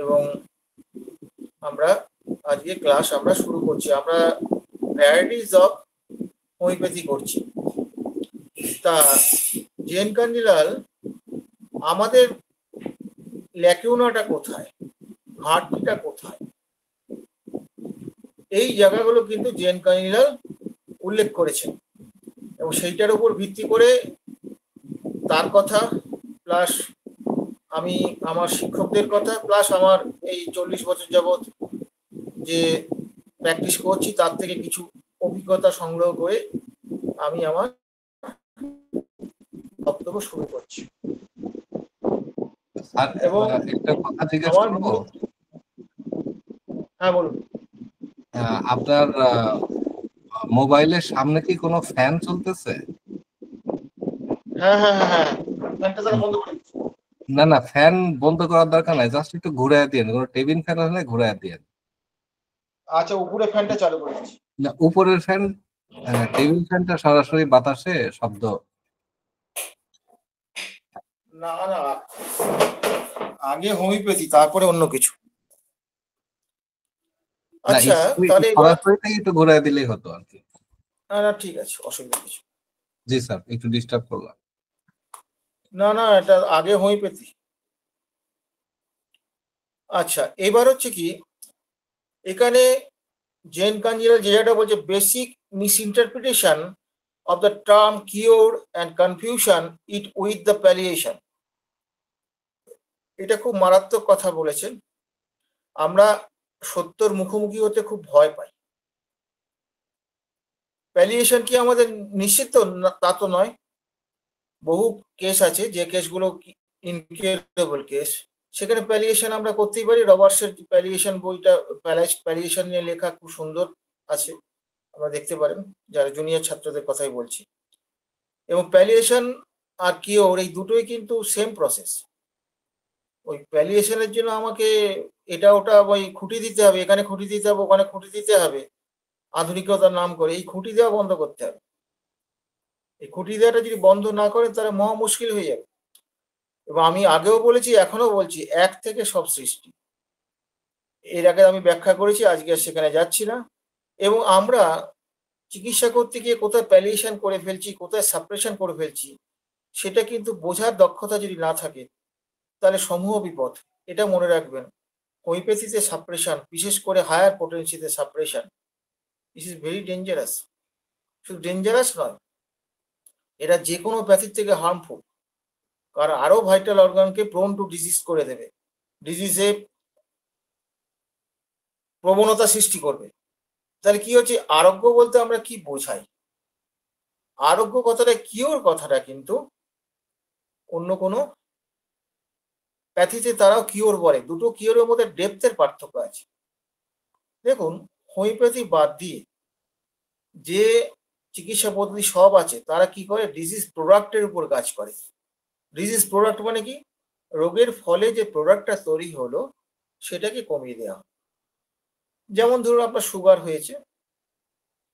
এবং আমরা আজকে ক্লাস আমরা শুরু করছি। আমরা ভ্যারাইটিস অফ হোমিওপ্যাথি করছি। তা জেন কাঞ্জিলাল, আমাদের ল্যাকিউনাটা কোথায়, ঘাটতিটা কোথায়, এই জায়গাগুলো কিন্তু জেন কাঞ্জিলাল উল্লেখ করেছেন এবং সেইটার উপর ভিত্তি করে তার কথা প্লাস আমি আমার শিক্ষকদের কথা প্লাস আমার এই 40 বছর যাবৎ যে প্র্যাকটিস করছি তার থেকে কিছু অভিজ্ঞতা সংগ্রহ করে আমি আমার বক্তব্য শুরু করছি। এবং একটা কথা জিজ্ঞেস করব, হ্যাঁ বলুন। আপনার মোবাইলের সামনে কি কোনো ফ্যান চলতেছে? হ্যাঁ হ্যাঁ হ্যাঁ হ্যাঁ, ফ্যানটা তাহলে বন্ধ করে দিচ্ছি। না না, ফ্যান বন্ধ করার দরকার নাই, জাস্ট একটু ঘুরায় দিয়েন, কোনো টেবিল ফ্যান হলে ঘুরায় দিয়েন। আচ্ছা, উপরে ফ্যানটা চালু করে দিচ্ছি। না, উপরের ফ্যান, টেবিল ফ্যানটা সরাসরি বাতাসে শব্দ। না না, আগে হোমিওপ্যাথি তারপরে অন্য কিছু। আচ্ছা তাহলে সরাসরি একটু ঘুরায় দিলেই হতো আর কি। না ঠিক আছে, অসুবিধা কিছু। জি স্যার, একটু ডিস্টার্ব করলাম। না না, এটা আগে হোমিওপ্যাথি। আচ্ছা, এবার হচ্ছে কি, এখানে জেন কাঞ্জিলাল যেটা বলছে, basic মিসইন্টারপ্রিটেশন of the term cure and confusion it with the palliation. এটা খুব মারাত্মক কথা বলেছেন। আমরা সত্যর মুখোমুখি হতে খুব ভয় পাই। প্যালিয়েশন কি আমাদের নিশ্চিত? তা তো নয়। বহু কেস আছে যে কেসগুলো ইনকিউরেবল কেস, সেখানে প্যালিয়েশন আমরা করতেই পারি। রবার্টসের প্যালিয়েশন বইটা, প্যালিয়েশন নিয়ে লেখা, খুব সুন্দর আছে, আমরা দেখতে পারেন, যারা জুনিয়র ছাত্রদের কথাই বলছি। এবং প্যালিয়েশন আর কিওর এই দুটোই কিন্তু সেম প্রসেস। ওই প্যালিয়েশনের জন্য আমাকে এটা ওটা ওই খুঁটি দিতে হবে, এখানে খুঁটি দিতে হবে, ওখানে খুঁটি দিতে হবে, আধুনিকতার নাম করে। এই খুঁটি দেওয়া বন্ধ করতে হবে। এই খুঁটি দেওয়াটা যদি বন্ধ না করে তাহলে মহা মুশকিল হয়ে যাবে। এবং আমি আগেও বলেছি, এখনো বলছি, এক থেকে সব সৃষ্টি। এর আগে আমি ব্যাখ্যা করেছি, আজকে সেখানে যাচ্ছি না। এবং আমরা চিকিৎসা করতে গিয়ে কোথায় প্যালিয়েশন করে ফেলছি, কোথায় সাপ্রেশন করে ফেলছি, সেটা কিন্তু বোঝার দক্ষতা যদি না থাকে তাহলে সমূহ বিপদ। এটা মনে রাখবেন, হোমিওপ্যাথিতে সাপ্রেশন, বিশেষ করে হায়ার পোটেন্সিতে suppression, this is very dangerous. শুধু ডেঞ্জারাস নয়, এটা যে কোনো প্যাথির থেকে হার্মফুল, কারণ আরো ভাইটাল অর্গানকে প্রোন টু ডিজিজ করে দেবে, ডিজিজে প্রবণতা সৃষ্টি করবে। তাহলে কি হচ্ছে, আরোগ্য বলতে আমরা কি বোঝাই? আরোগ্য কথাটা, কিওর কথাটা কিন্তু অন্য কোনো প্যাথিতে তারাও কিওর বলে। দুটো কিওরের মধ্যে ডেপথের পার্থক্য আছে। দেখুন, হোমিওপ্যাথি বাদ দিয়ে যে চিকিৎসা পদ্ধতি সব আছে, তারা কি করে, ডিজিজ প্রোডাক্টের উপর কাজ করে। ডিজিজ প্রোডাক্ট মানে কি? রোগের ফলে যে প্রোডাক্টটা তৈরি হলো সেটাকে কমিয়ে দেওয়া। যেমন ধরুন আপনার সুগার হয়েছে,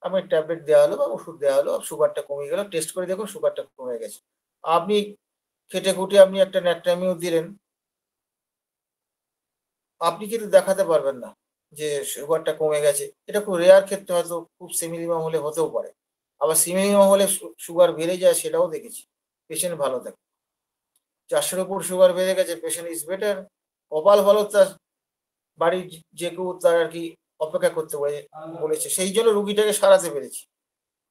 আপনার ট্যাবলেট দেওয়া হলো বা ওষুধ দেওয়া হলো, সুগারটা কমে গেল, টেস্ট করে দেখুন সুগারটা কমে গেছে। আপনি খেটে খুঁটে আপনি একটা ন্যাট্রামিও দিলেন, আপনি কিন্তু দেখাতে পারবেন না যে সুগারটা কমে গেছে। এটা খুব রেয়ার ক্ষেত্রে, হয়তো খুব সিমিলিমাম হলে হতেও পারে। আবার সিমিলিমাম হলে সুগার বেড়ে যায়, সেটাও দেখেছি, পেশেন্ট ভালো থাকে। 400-এর উপর সুগার বেড়ে গেছে, পেশেন্ট ইজ বেটার। কপাল ভালো, তার বাড়ির যে কেউ তার আর কি অপেক্ষা করতে বলেছে, সেই জন্য রুগীটাকে সারাতে পেরেছি।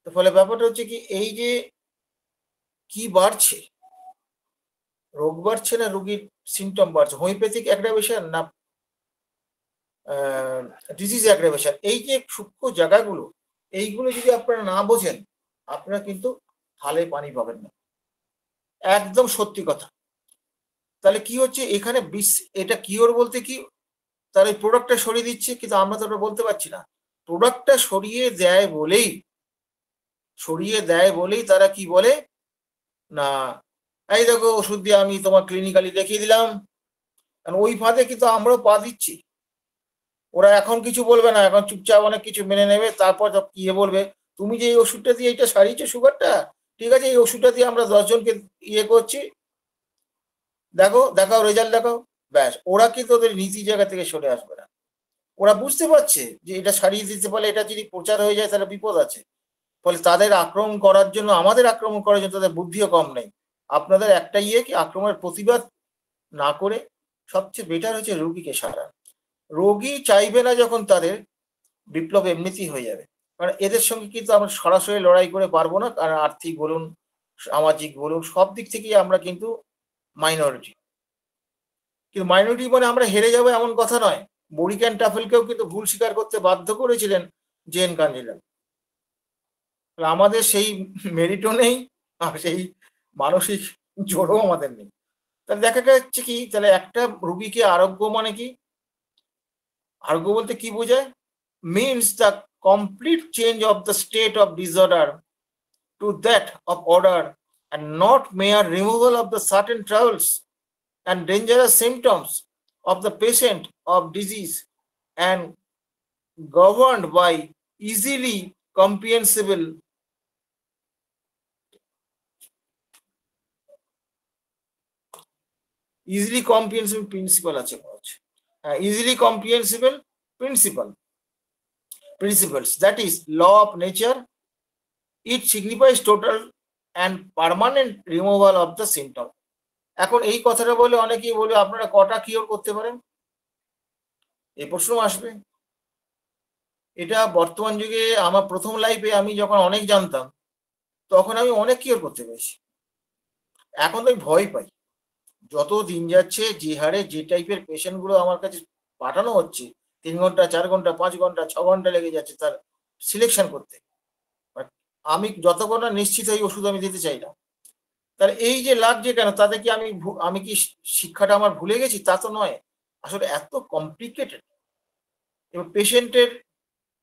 তো ফলে ব্যাপারটা হচ্ছে কি, এই যে কি বাড়ছে, রোগ বাড়ছে না রুগীর সিমটম বাড়ছে, হোমিওপ্যাথিক অ্যাগ্রাভেশন না ডিজিজ অ্যাগ্রাভেশন, এই যে সূক্ষ্ম জায়গাগুলো, এইগুলো যদি আপনারা না বোঝেন, আপনারা কিন্তু হালে পানি পাবেন না। একদম সত্যি কথা। তাহলে কি হচ্ছে এখানে, এটা কিওর বলতে কি, তার এই প্রোডাক্টটা সরিয়ে দিচ্ছে, কিন্তু আমরা তো ওটা বলতে পারছি না। প্রোডাক্টটা সরিয়ে দেয় বলেই তারা কি বলে না, এই দেখো ওষুধ দিয়ে আমি তোমার ক্লিনিক্যালি দেখিয়ে দিলাম। ওই ফাঁদে কিন্তু আমরাও পা দিচ্ছি। ওরা এখন কিছু বলবে না, এখন চুপচাপ অনেক কিছু মেনে নেবে। তারপর ইয়ে বলবে, তুমি যে এই ওষুধটা দিয়ে এটা সারিয়েছো সুগারটা, ঠিক আছে, এই ওষুধটা দিয়ে আমরা 10 জনকে ইয়ে করছি, দেখাও রেজাল্ট দেখাও। ব্যাস, ওরা কিন্তু ওদের নীতি জায়গা থেকে সরে আসবে না। ওরা বুঝতে পারছে যে এটা সারিয়ে দিতে পারলে এটা যদি প্রচার হয়ে যায় তাহলে বিপদ আছে। ফলে তাদের আক্রমণ করার জন্য, আমাদের আক্রমণ করার জন্য তাদের বুদ্ধিও কম নেই। আপনাদের একটা ইয়ে কি, আক্রমণের প্রতিবাদ না করে সবচেয়ে বেটার হচ্ছে রোগীকে সারা। রোগী চাইবে না যখন, তাদের বিপ্লব এমনিতেই হয়ে যাবে। কারণ এদের সঙ্গে কিন্তু আমরা সরাসরি লড়াই করে পারবো না, কারণ আর্থিক বলুন, সামাজিক বলুন, সব দিক থেকেই আমরা কিন্তু মাইনরিটি। কিন্তু মাইনরিটি মানে আমরা হেরে যাবো এমন কথা নয়। বরিক্যান টাফেলকেও কিন্তু ভুল স্বীকার করতে বাধ্য করেছিলেন জেন কাঞ্জিলাল। আমাদের সেই মেরিটও নেই, আর সেই মানসিক জোরও আমাদের নেই। তাহলে দেখা যাচ্ছে কি, তাহলে একটা রোগীকে আরোগ্য মানে কি, আরোগ্য বলতে কি বোঝায়? Means the complete change of the state of disorder to that of order, and not mere removal of the certain troubles and dangerous symptoms of the patient of disease, and governed by easily comprehensible principle আছে, easily comprehensible principles, that is law of nature. It signifies total and permanent removal of the symptom. এখন এই কথাটা বলে অনেকেই বলে আপনারা কটা cure করতে পারেন, এই প্রশ্ন আসবে। এটা বর্তমান যুগে, আমার প্রথম লাইফে আমি যখন অনেক জানতাম তখন আমি অনেক কিওর করতে পেরেছি। এখন তো আমি ভয় পাই, যত দিন যাচ্ছে যে হারে যে টাইপের পেশেন্ট গুলো আমার কাছে পাঠানো হচ্ছে, 3 ঘন্টা 4 ঘন্টা 5 ঘন্টা 6 ঘন্টা লেগে যাচ্ছে তার সিলেকশন করতে। আমি যতক্ষণ না নিশ্চিত হই ওষুধ আমি দিতে চাই না। তাহলে এই যে লাগছে কেন, তাতে কি আমি কি শিক্ষাটা আমার ভুলে গেছি? তা তো নয়, আসলে এত কমপ্লিকেটেড। এবং পেশেন্টের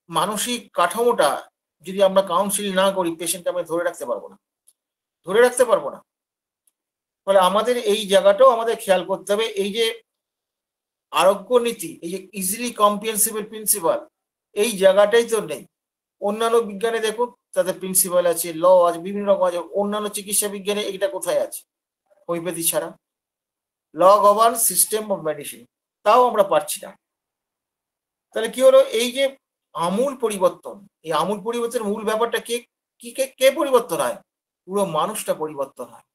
মানসিক কাঠামোটা যদি আমরা কাউন্সিল না করি, পেশেন্টকে আমরা ধরে রাখতে পারবো না। ফলে আমাদের এই জায়গাটাও আমাদের খেয়াল করতে হবে। এই যে আরোগ্য নীতি, এই যে ইজিলি কম্প্রিহেন্সিবল প্রিন্সিপাল, এই জায়গাটাই তো নেই। অন্যান্য বিজ্ঞানে দেখুন তাদের প্রিন্সিপাল আছে, ল আছে, বিভিন্ন রকম আছে। অন্যান্য চিকিৎসা বিজ্ঞানে এটা কোথায় আছে? হোমিওপ্যাথি ছাড়া ল গভর্ন সিস্টেম অফ মেডিসিন, তাও আমরা পাচ্ছি না। তাহলে কি হলো, এই যে আমূল পরিবর্তন, এই আমূল পরিবর্তনের মূল ব্যাপারটা কে পরিবর্তন হয়? পুরো মানুষটা পরিবর্তন হয়।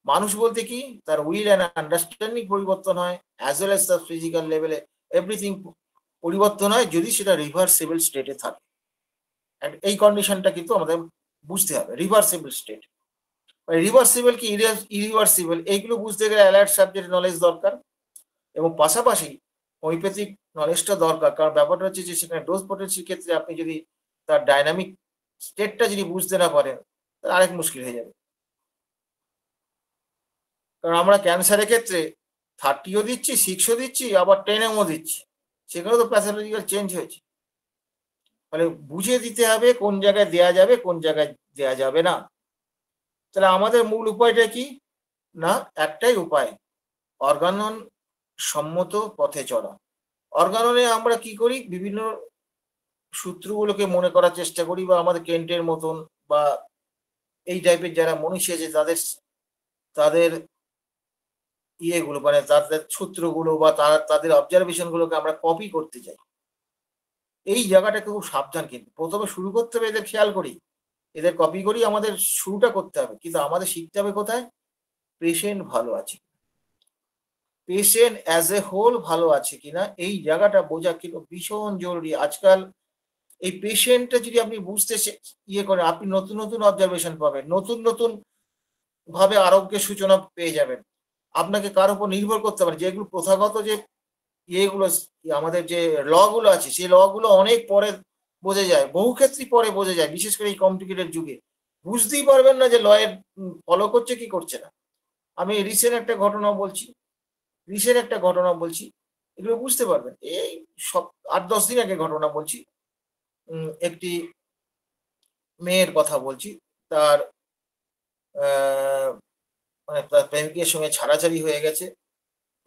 মানুষ বলতে কি, তার উইল অ্যান্ড আন্ডারস্ট্যান্ডিং পরিবর্তন হয়, অ্যাজ ওয়েল অ্যাজ তার ফিজিক্যাল লেভেলে এভরিথিং পরিবর্তন হয়, যদি সেটা রিভার্সিবল স্টেটে থাকে। এই কন্ডিশনটা কিন্তু আমাদের বুঝতে হবে, রিভার্সিবল স্টেট। রিভার্সিবল কি ইরিভার্সিবল, এইগুলো বুঝতে গেলে অ্যালার্ট সাবজেক্ট নলেজ দরকার, এবং পাশাপাশি হোমিওপ্যাথিক নলেজটা দরকার। কারণ ব্যাপারটা হচ্ছে যে সেখানে ডোজ পোটেন্সির ক্ষেত্রে আপনি যদি তার ডাইনামিক স্টেটটা যদি বুঝতে না পারেন, তাহলে আরেক মুশকিল হয়ে যাবে। কারণ আমরা ক্যান্সারের ক্ষেত্রে 30ও দিচ্ছি, 6ও দিচ্ছি, আবার 10ও দিচ্ছি, সেখানেও তো প্যাথোলজিক্যাল চেঞ্জ হয়েছে। মানে বুঝে দিতে হবে কোন জায়গায় দেয়া যাবে, কোন জায়গায় দেয়া যাবে না। তাহলে আমাদের মূল উপায়টা কি? না, একটাই উপায়, অর্গানন সম্মত পথে চলা। অর্গাননে আমরা কি করি, বিভিন্ন সূত্রগুলোকে মনে করার চেষ্টা করি, বা আমাদের কেন্টের মতন বা এই টাইপের যারা মনীষী আছে তাদের ইয়েগুলো, মানে তাদের সূত্রগুলো বা তাদের অবজারভেশন গুলোকে আমরা কপি করতে চাই। এই জায়গাটাকে খুব সাবধান, কিন্তু প্রথমে শুরু করতে হবে এদের খেয়াল করি, এদের কপি করি, আমাদের শুরুটা করতে হবে। কিন্তু আমাদের শিখতে হবে কোথায়? পেশেন্ট ভালো আছে, পেশেন্ট অ্যাজ এ হোল ভালো আছে কিনা, এই জায়গাটা বোঝা কিন্তু ভীষণ জরুরি আজকাল। এই পেশেন্টটা যদি আপনি বুঝতে ইয়ে করেন, আপনি নতুন নতুন অবজারভেশন পাবেন, নতুন নতুন ভাবে আরোগ্যের সূচনা পেয়ে যাবেন। আপনাকে কার উপর নির্ভর করতে পারে, যেগুলো প্রথাগত যে ইয়েগুলো আমাদের যে ল গুলো আছে, সেই ল গুলো অনেক পরে বোঝা যায়, বহু ক্ষেত্রে পরে বোঝা যায়, বিশেষ করে এই কমপ্লিকেটেড যুগে বুঝতেই পারবেন না যে ল এর ফলো করছে কি করছে না। আমি রিসেন্ট একটা ঘটনা বলছি, এগুলো বুঝতে পারবেন। এই সব 8-10 দিন আগে ঘটনা বলছি। একটি মেয়ের কথা বলছি, তার মানে তার প্রেমিকের সঙ্গে ছাড়াছাড়ি হয়ে গেছে,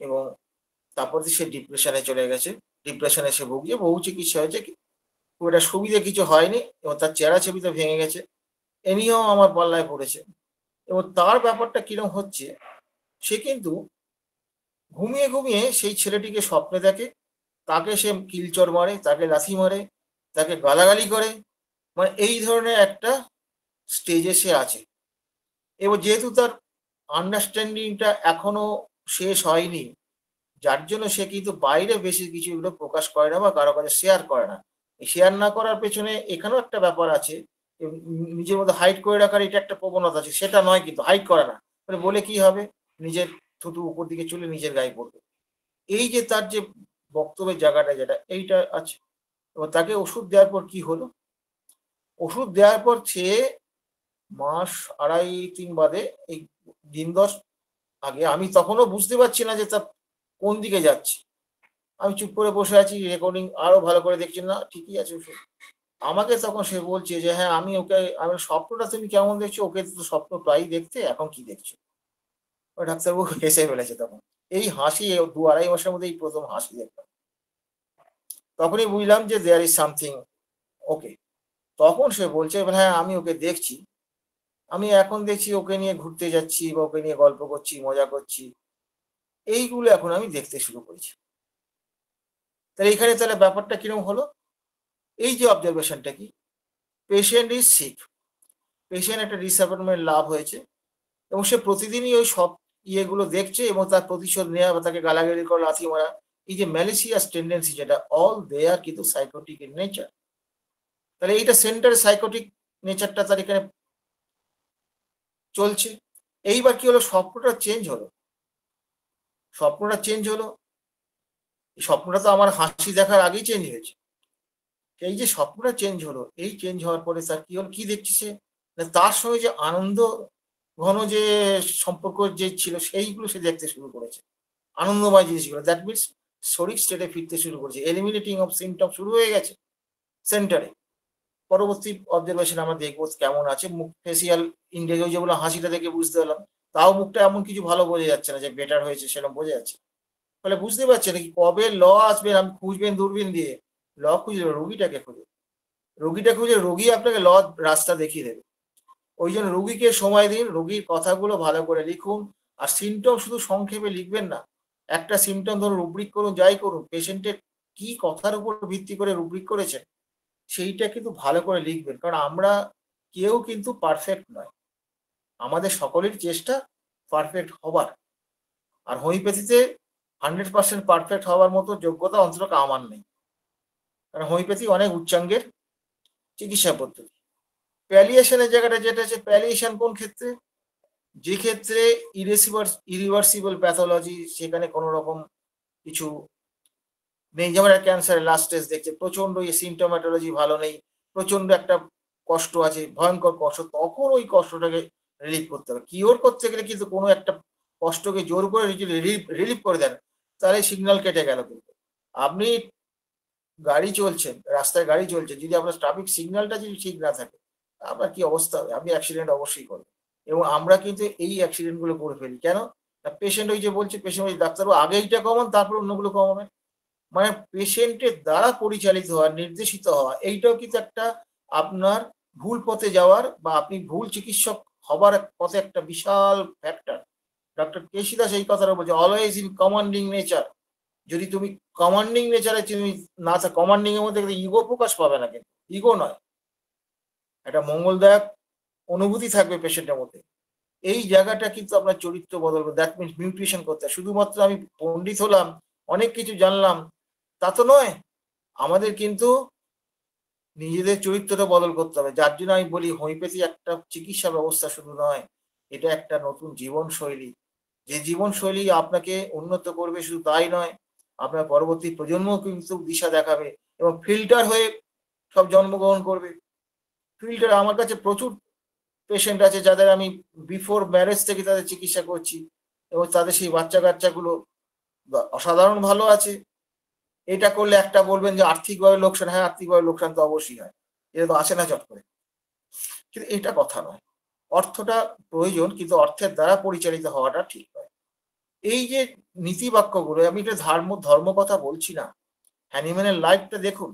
এবং তারপর সে ডিপ্রেশনে চলে গেছে। ডিপ্রেশনে সে ভুগিয়ে বহু চিকিৎসা হয়েছে, খুব একটা সুবিধা কিছু হয়নি, এবং তার চেহারা ছবিতে ভেঙে গেছে। এ নিয়েও আমার পাল্লায় পড়েছে। এবং তার ব্যাপারটা কিরম হচ্ছে, সে কিন্তু ঘুমিয়ে ঘুমিয়ে সেই ছেলেটিকে স্বপ্নে দেখে, তাকে সে কিলচর মারে, তাকে লাথি মারে, তাকে গালাগালি করে, মানে এই ধরনের একটা স্টেজে সে আছে। এবং যেহেতু তার আন্ডারস্ট্যান্ডিংটা এখনো শেষ হয়নি, যার জন্য সে কিন্তু বাইরে বেশি কিছু এগুলো প্রকাশ করে না বা কারো কাছে শেয়ার করে না। এই শেয়ার না করার পেছনে এখানেও একটা ব্যাপার আছে, নিজের মধ্যে হাইড করে রাখার এটা একটা প্রবণতা আছে, সেটা নয় কিন্তু হাইড করে না, মানে বলে কি হবে, নিজের থুতু উপর দিকে চলে নিজের গায়ে পড়বে। এই যে তার যে বক্তব্যের জায়গাটা যেটা এইটা আছে। এবং তাকে ওষুধ দেওয়ার পর কি হলো, ওষুধ দেওয়ার পর সে মাস 2.5-3 বাদে, এই দিন 10 আগে আমি তখনও বুঝতে পারছি না যে তা কোন দিকে যাচ্ছে। আমি চুপ করে বসে আছি, রেকর্ডিং আরো ভালো করে দেখছি, না ঠিকই আছে ওষুধ। আমাকে তখন সে বলছে যে হ্যাঁ আমি স্বপ্নটা তুমি কেমন দেখছো, ওকে তো স্বপ্ন প্রায়ই দেখতে, এখন কি দেখছো? ওই ডাক্তারবাবু হেসে ফেলেছে তখন। এই হাসি 2-2.5 মাসের মধ্যে এই প্রথম হাসি দেখলাম। তখনই বুঝলাম যে দেয়ার ইজ সামথিং ওকে। তখন সে বলছে হ্যাঁ আমি ওকে দেখছি, আমি এখন দেখছি ওকে নিয়ে ঘুরতে যাচ্ছি বা ওকে নিয়ে গল্প করছি, মজা করছি, এইগুলো এখন আমি দেখতে শুরু করেছি। তাহলে এখানে তাহলে ব্যাপারটা কিরকম হলো, এই যে অবজারভেশনটা কি, পেশেন্ট ইজ সিক, পেশেন্ট একটা ডিসঅ্যাপয়েন্টমেন্ট লাভ হয়েছে এবং সে প্রতিদিনই ওই সব ইয়েগুলো দেখছে এবং তার প্রতিশোধ নেওয়া বা তাকে গালাগালি করা, লাথি মারা, এই যে ম্যালিসিয়াস টেন্ডেন্সি যেটা অল দেয়ার কিন্তু সাইকোটিক ইন নেচার। তাহলে এইটা সেন্টার সাইকোটিক নেচারটা তার এখানে চলছে। এইবার কি হলো, স্বপ্নটা চেঞ্জ হলো, স্বপ্নটা চেঞ্জ হলো, স্বপ্নটা তো আমার হাসি দেখার আগেই চেঞ্জ হয়েছে। এই যে স্বপ্নটা চেঞ্জ হলো, এই চেঞ্জ হওয়ার পরে তার কি হলো, কি দেখছি সে, তার সঙ্গে যে আনন্দ ঘন যে সম্পর্ক যে ছিল সেইগুলো সে দেখতে শুরু করেছে, আনন্দময় জিনিসগুলো। দ্যাট মিনস শরীর স্টেটে ফিরতে শুরু করেছে, এলিমিনেটিং অফ সিমটম শুরু হয়ে গেছে সেন্টারে। পরবর্তী অবজারভেশন আমরা দেখবো কেমন আছে, মুখ ফেসিয়াল ইন্ডিয়া যেগুলো হাসিটা দেখে বুঝতে পেলাম, তাও মুখটা এমন কিছু ভালো বোঝা যাচ্ছে না যে বেটার হয়েছে সেরকম বোঝা যাচ্ছে। ফলে বুঝতে পারছেন নাকি কবে ল আসবেন, আপনি খুঁজবেন দূরবীন দিয়ে, ল খুঁজবে রোগীটাকে খুঁজে, রোগীটা খুঁজে রোগী আপনাকে ল রাস্তা দেখিয়ে দেবে। ওই জন্য রোগীকে সময় দিন, রোগীর কথাগুলো ভালো করে লিখুন। আর সিমটম শুধু সংক্ষেপে লিখবেন না, একটা সিমটম ধরুন রুব্রিক করুন, যাই করুন, পেশেন্টের কি কথার উপর ভিত্তি করে রুব্রিক করেছেন সেইটা কিন্তু ভালো করে লিখবেন, কারণ আমরা কেউ কিন্তু পারফেক্ট নয়, আমাদের সকলের চেষ্টা পারফেক্ট হবার। আর হোমিওপ্যাথিতে 100% পারফেক্ট হওয়ার মতো যোগ্যতা অন্তত আমার নেই, কারণ হোমিওপ্যাথি অনেক উচ্চাঙ্গের চিকিৎসা পদ্ধতি। প্যালিয়েশনের জায়গাটা যেটা আছে, প্যালিয়েশন কোন ক্ষেত্রে, যে ক্ষেত্রে ইরিভার্সিবল প্যাথোলজি, সেখানে কোনো রকম কিছু নেই, যেমন একটা ক্যান্সারের লাস্ট স্টেজ দেখছে, প্রচন্ড সিমটোম্যাটোলজি ভালো নেই, প্রচন্ড একটা কষ্ট আছে, ভয়ঙ্কর কষ্ট, তখন ওই কষ্টটাকে রিলিভ করতে হবে। কিওর করতে গেলে কিন্তু কোনো একটা কষ্টকে জোর করে যদি রিলিভ করে দেন, তাহলে সিগন্যাল কেটে গেল। কিন্তু আপনি গাড়ি চলছেন, রাস্তায় গাড়ি চলছে, যদি আপনার ট্রাফিক সিগন্যালটা যদি ঠিক না থাকে, আপনার কি অবস্থা হবে, আপনি অ্যাক্সিডেন্ট অবশ্যই করবেন। এবং আমরা কিন্তু এই অ্যাক্সিডেন্ট গুলো করে ফেলি কেন, পেশেন্ট ওই যে বলছে, পেশেন্ট ওই ডাক্তারবাবু আগে এইটা কমান তারপর অন্যগুলো কমাবেন, মানে পেশেন্টের দ্বারা পরিচালিত হওয়া, নির্দেশিত হওয়া, এইটাও কিন্তু একটা আপনার ভুল পথে যাওয়ার বা আপনি ভুল চিকিৎসক হবার পথে একটা বিশাল ফ্যাক্টর। ডক্টর কেসি দাস এই কথাটা বলছে, অলওয়েজ ইন কমান্ডিং নেচার। যদি তুমি কমান্ডিং নেচারে তুমি না থাকো, কমান্ডিং এর মধ্যে ইগো প্রকাশ পাবে না, কিন্তু ইগো নয়, একটা মঙ্গলদায়ক অনুভূতি থাকবে পেশেন্টের মধ্যে। এই জায়গাটা কিন্তু আপনার চরিত্র বদল, দ্যাট মিনস মিউটেশন করতে হয়। শুধুমাত্র আমি পণ্ডিত হলাম, অনেক কিছু জানলাম, তা তো নয়, আমাদের কিন্তু নিজেদের চরিত্রটা বদল করতে হবে। যার জন্য আমি বলি হোমিওপ্যাথি একটা চিকিৎসা ব্যবস্থা শুধু নয়, এটা একটা নতুন জীবনশৈলী, যে জীবনশৈলী আপনাকে উন্নত করবে, শুধু তাই নয়, আপনার পরবর্তী প্রজন্মও কিন্তু দিশা দেখাবে এবং ফিল্টার হয়ে সব জন্মগ্রহণ করবে। ফিল্টার, আমার কাছে প্রচুর পেশেন্ট আছে যাদের আমি বিফোর ম্যারেজ থেকে তাদের চিকিৎসা করছি এবং তাদের সেই বাচ্চা কাচ্চাগুলো অসাধারণ ভালো আছে। এটা করলে একটা বলবেন যে আর্থিকভাবে লোকসান, হ্যাঁ আর্থিকভাবে লোকসান তো অবশ্যই হয়, এটা তো আসে না চট করে, কিন্তু এটা কথা নয়। অর্থটা প্রয়োজন, কিন্তু অর্থের দ্বারা পরিচালিত হওয়াটা ঠিক নয়। এই যে নীতিবাক্যগুলো, আমি এটা ধর্ম কথা বলছি না, অ্যানিম্যালের লাইফটা দেখুন,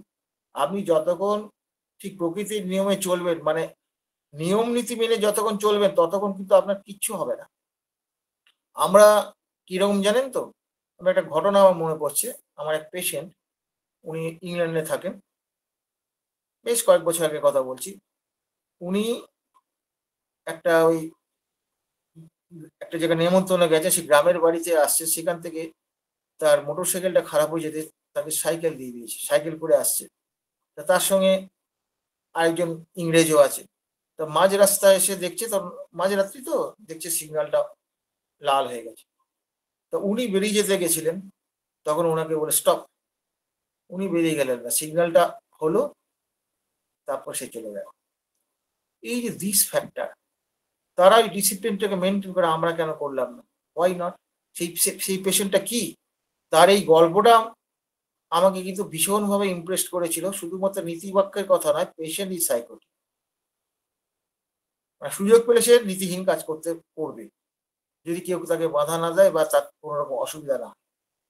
আপনি যতক্ষণ ঠিক প্রকৃতির নিয়মে চলবেন, মানে নিয়ম নীতি মেনে যতক্ষণ চলবেন, ততক্ষণ কিন্তু আপনার কিচ্ছু হবে না। আমরা কিরকম জানেন তো, আমার একটা ঘটনা আমার মনে পড়ছে। আমার এক পেশেন্ট, উনি ইংল্যান্ডে থাকেন, বেশ কয়েক বছর আগে কথা বলছি। উনি একটা একটা জায়গায় নেমন্তন্নে গেছে, সে গ্রামের বাড়িতে আসছে, সেখান থেকে তার মোটরসাইকেলটা খারাপ হয়ে যেতে তাকে সাইকেল দিয়ে দিয়েছে, সাইকেল করে আসছে। তা তার সঙ্গে আরেকজন ইংরেজও আছে। তো মাঝ রাস্তায় এসে দেখছে, তখন মাঝরাত্রি তো, দেখছে সিগন্যালটা লাল হয়ে গেছে। তো উনি বেরিয়ে যেতে গেছিলেন, তখন ওনাকে বলে স্টপ। উনি বেরিয়ে গেলেন না, সিগন্যালটা হলো, তারপর সে চলে গেল। এই যে দিস ফ্যাক্টর, তারা এই ডিসিপ্লিনটাকে মেনটেন করে, আমরা কেন করলাম না? Why not? সেই পেশেন্টটা কি, তার এই গল্পটা আমাকে কিন্তু ভীষণভাবে ইমপ্রেস করেছিল। শুধুমাত্র নীতিবাক্যের কথা নয়, পেশেন্ট ইজ সাইকোটিক। সুযোগ পেলে সে নীতিহীন কাজ করতে করবে, যদি কেউ তাকে বাধা না দেয় বা তার কোনো রকম অসুবিধা না।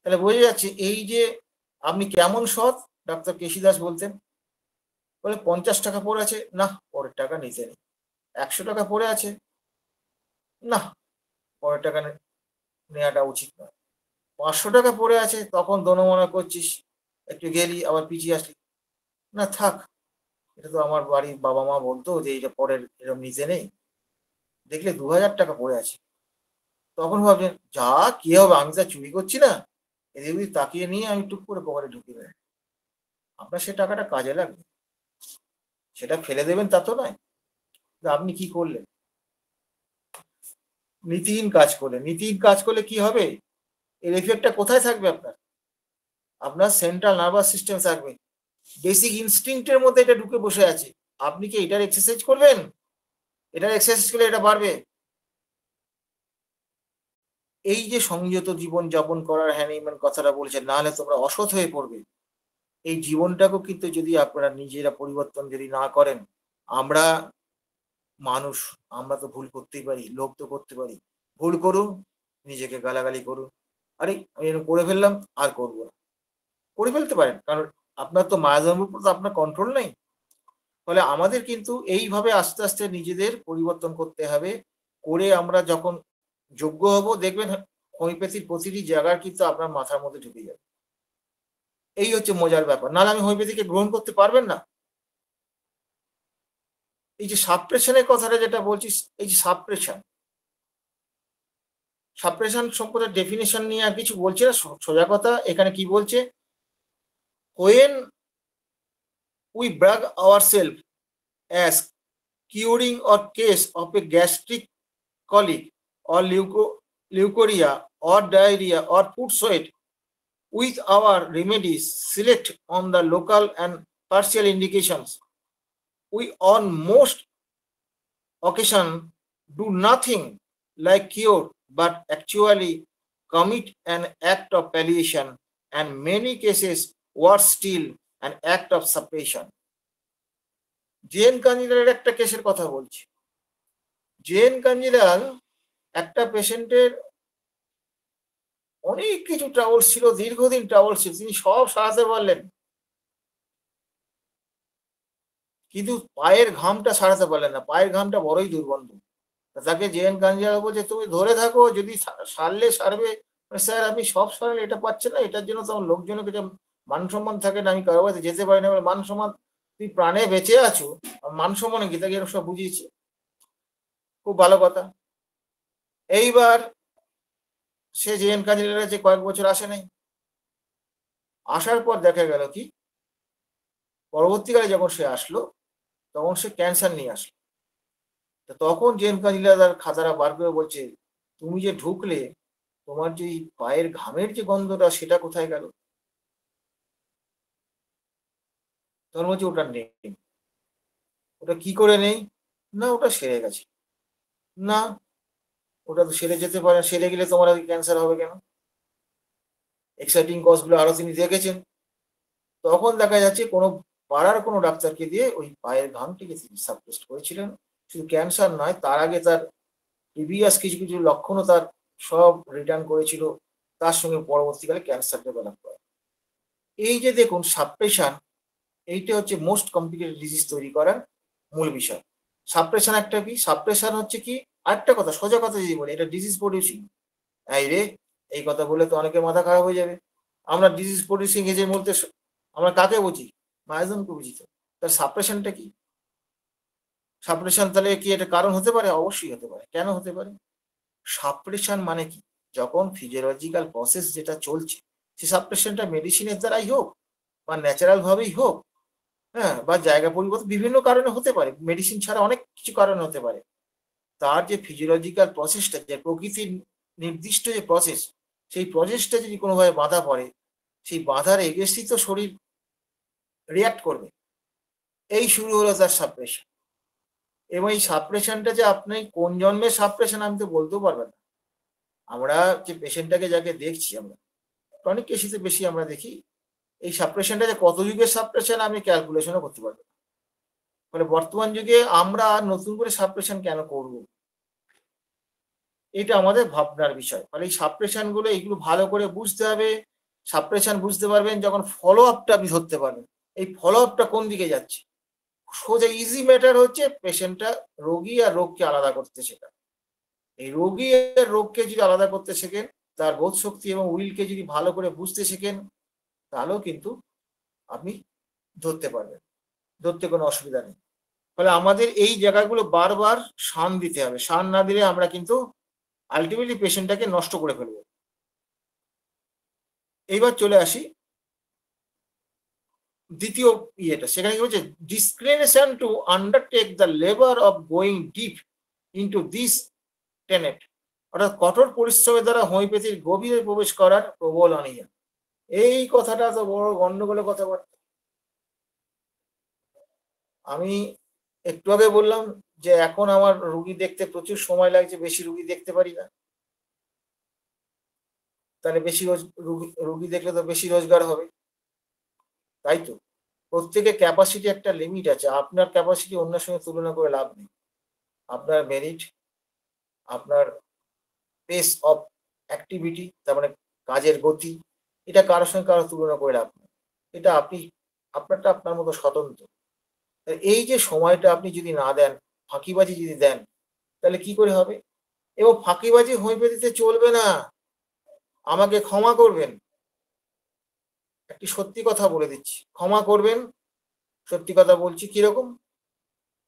তাহলে বোঝা যাচ্ছে এই যে আপনি কেমন সৎ। ডাক্তার কেশি দাস বলতেন, বলে 50 টাকা পড়ে আছে, না পরের টাকা নিতে নেই। 100 টাকা পড়ে আছে, না পরের টাকা নেওয়াটা উচিত নয়। 500 টাকা পড়ে আছে, তখন দোনো করছিস, একটু গেলি আবার পিছিয়ে আসলি, না থাক, এটা তো আমার বাড়ির বাবা মা বলতো যে এটা পরের এরকম নিতে নেই। দেখলে 2000 টাকা পড়ে আছে, তখন ভাবছেন যা কি হবে, আমি তা চুরি করছি না, এদিক ওদিক তাকিয়ে নিয়ে আমি টুক করে পকেটে ঢুকিয়ে দেয়। আপনার সে টাকাটা কাজে লাগবে, সেটা ফেলে দেবেন তা তো নয়। আপনি কি করলেন? নীতিহীন কাজ করলেন। নীতিহীন কাজ করলে কি হবে? এর এফেক্টটা কোথায় থাকবে? আপনার সেন্ট্রাল নার্ভাস সিস্টেম থাকবে, বেসিক ইনস্টিংক্টের মধ্যে এটা ঢুকে বসে আছে। আপনি কি এটার এক্সারসাইজ করবেন? এটার এক্সারসাইজ করলে এটা বাড়বে। এই যে সংযত জীবন যাপন করার হ্যানিম্যান কথাটা বলছেন, না হলে তোমরা অসৎ হয়ে পড়বে। এই জীবনটাকেও কিন্তু যদি আপনারা নিজেরা পরিবর্তন যদি না করেন, আমরা মানুষ, আমরা তো ভুল করতেই পারি, লোভ তো করতে পারি। ভুল করুন, নিজেকে গালাগালি করুন, আরে আমি এরকম করে ফেললাম, আর করবো না। করে ফেলতে পারেন, কারণ আপনার তো মায়া ধর্মের উপর তো আপনার কন্ট্রোল নেই। ফলে আমাদের কিন্তু এইভাবে আস্তে আস্তে নিজেদের পরিবর্তন করতে হবে। করে আমরা যখন যোগ্য হব, দেখবেন হোমিওপ্যাথির প্রতিটি জায়গার কিন্তু আপনার মাথার মধ্যে ঢুকে যাবে। এই হচ্ছে মজার ব্যাপার। নাহলে আমি হোমিওপ্যাথিকে গ্রহণ করতে পারবেন না। এই যে সাপ্রেশনের কথাটা যেটা বলছি, এই যে সাপ্রেশন সম্পর্কে ডেফিনেশন নিয়ে আর কিছু বলছি না, সোজা কথা। এখানে কি বলছে? when we brag ourselves as curing or case of a gastric colic or leukorrhea or diarrhea or food sweat with our remedies select on the local and partial indications, we on most occasion do nothing like cure but actually commit an act of palliation, and many cases worse still, an act of suppression. জেন কাঞ্জিলালের একটা কেসের কথা বলছি। Gen Kanjilal একটা পেশেন্টের অনেক কিছু ট্রাবল ছিল, দীর্ঘদিন ট্রাবল ছিল, তিনি সব সারাতে পারলেন, কিন্তু পায়ের ঘামটা সারাতে পারলেন না। পায়ের ঘামটা বড়ই দুর্গন্ধ। তাকে জেএন কাঞ্জিলাল বলছে তুমি ধরে থাকো, যদি সারলে সারবে। স্যার আপনি সব সারলে, এটা পাচ্ছেন না, এটার জন্য তো আমার লোকজনের কাছে মান সম্মান থাকে না, আমি কারো কাছে যেতে পারি না। মান সম্মান, তুই প্রাণে বেঁচে আছো, মান সম্মানে কি? তাকে এরকম সব বুঝিয়েছি। খুব ভালো কথা। এইবার সে জেএন কাঞ্জিলালের কাছে কয়েক বছর আসে নাই। আসার পর দেখা গেল কি, পরবর্তীকালে যখন সে আসলো, তখন সে ক্যান্সার নিয়ে আসলো। তখন জেএন কাঞ্জিলাল তার খাতাটা বার করে বলছে, তুমি যে ঢুকলে, তোমার যে পায়ের ঘামের যে গন্ধটা, সেটা কোথায় গেল? তখন বলছে ওটা নেই। ওটা কি করে নেই? না ওটা সেরে গেছে। না ওটা তো সেরে যেতে পারে, সেরে গেলে তোমার আগে ক্যান্সার হবে কেন? এক্সাইটিং কজগুলো আরো তিনি দেখেছেন। তখন দেখা যাচ্ছে কোনো পাড়ার কোনো ডাক্তারকে দিয়ে ওই পায়ের ঘামটিকে তিনি সাবটেস্ট করেছিলেন। শুধু ক্যান্সার নয়, তার আগে তার প্রিভিয়াস কিছু কিছু লক্ষণও তার সব রিটার্ন করেছিল, তার সঙ্গে পরবর্তীকালে ক্যান্সার ডেভেলপ করে। এই যে দেখুন সাপ্রেশন, এইটা হচ্ছে মোস্ট কমপ্লিকেটেড ডিজিজ তৈরি করার মূল বিষয়। সাপ্রেশন একটা কি? সাপ্রেশন হচ্ছে কি, আরেকটা কথা, সোজা কথা যদি বলি, এটা ডিজিজ প্রডিউসিং। এই রে, এই কথা বলে তো অনেকে মাথা খারাপ হয়ে যাবে। আমরা ডিজিজ প্রডিউসিং এজেন্ট বলতে আমরা কাকে বুঝি? মায়াজনকে বুঝি। তো তার সাপ্রেশনটা কি? সাপ্রেশন তাহলে কি এটা কারণ হতে পারে? অবশ্যই হতে পারে। কেন হতে পারে? সাপ্রেশন মানে কি? যখন ফিজিওলজিক্যাল প্রসেস যেটা চলছে, সেই সাপ্রেশনটা মেডিসিনের দ্বারাই হোক বা ন্যাচারাল ভাবেই হোক, হ্যাঁ, বা জায়গা পরিবর্তন বিভিন্ন কারণে হতে পারে। মেডিসিন ছাড়া অনেক কিছু কারণে হতে পারে। তার যে ফিজিওলজিক্যাল প্রসেসটা, যে প্রকৃতির নির্দিষ্ট যে প্রসেস, সেই প্রসেসটা যদি কোনোভাবে বাধা পড়ে, সেই বাধার এগেইনস্টই তো শরীর রিঅ্যাক্ট করবে। এই শুরু হলো তার সাপ্রেশন। এবং এই সাপ্রেশনটা যে আপনি কোন জন্মের সাপ্রেশন আমি তো বলতেও পারবেন না। আমরা যে পেশেন্টটাকে যাকে দেখছি, আমরা ক্রনিক কেসিতে বেশি আমরা দেখি, এই সাপ্রেশনটা যে কত যুগের সাপ্রেশন আমি ক্যালকুলেশনও করতে পারবো না। ফলে বর্তমান যুগে আমরা আর নতুন করে সাপ্রেশন কেন করব? এটা আমাদের ভাবনার বিষয়। ফলে এই সাপ্রেশন গুলো এইগুলো ভালো করে বুঝতে হবে। সাপ্রেশন বুঝতে পারবেন যখন ফলো আপটা আপনি ধরতে পারবেন। এই ফলো আপটা কোন দিকে যাচ্ছে? সোজা ইজি ম্যাটার হচ্ছে পেশেন্টটা, রোগী আর রোগকে আলাদা করতে শেখা। এই রোগী আর রোগকে যদি আলাদা করতে শেখেন, তার বোধ শক্তি এবং উইলকে যদি ভালো করে বুঝতে শেখেন, তাহলেও কিন্তু আপনি ধরতে পারবেন। ধরতে কোনো অসুবিধা নেই। ফলে আমাদের এই জায়গাগুলো বারবার শান দিতে হবে। শান না দিলে আমরা কিন্তু আল্টিমেটলি পেশেন্টটাকে নষ্ট করে ফেলবো। এইবার চলে আসি দ্বিতীয় ইয়েটা। সেখানে কি বলছে? Discrimination two undertake the labour of going deep into this Tenet, অর্থাৎ কঠোর পরিশ্রমের দ্বারা হোমিওপ্যাথির গভীরে প্রবেশ করার প্রবল অনীহা। এই কথাটা তো বড় গন্ডগোলের কথাবার্তা। আমি একটু আগে বললাম যে এখন আমার রুগী দেখতে প্রচুর সময় লাগছে, বেশি রুগী দেখতে পারি না। তাহলে বেশি রুগী দেখলে তো বেশি রোজগার হবে, তাই তো? প্রত্যেকের ক্যাপাসিটি একটা লিমিট আছে। আপনার ক্যাপাসিটি অন্যের সঙ্গে তুলনা করে লাভ নেই। আপনার মেরিট, আপনার পেস অফ অ্যাক্টিভিটি, তার মানে কাজের গতি, এটা কারোর সঙ্গে কারো তুলনা করে লাভ নেই। এটা আপনি, আপনারটা আপনার মতো স্বতন্ত্র। এই যে সময়টা আপনি যদি না দেন, ফাঁকিবাজি যদি দেন, তাহলে কি করে হবে? এবং ফাঁকিবাজি হোমিওপ্যাথিতে চলবে না। আমাকে ক্ষমা করবেন, একটি সত্যি কথা বলে দিচ্ছি, ক্ষমা করবেন, সত্যি কথা বলছি। কিরকম?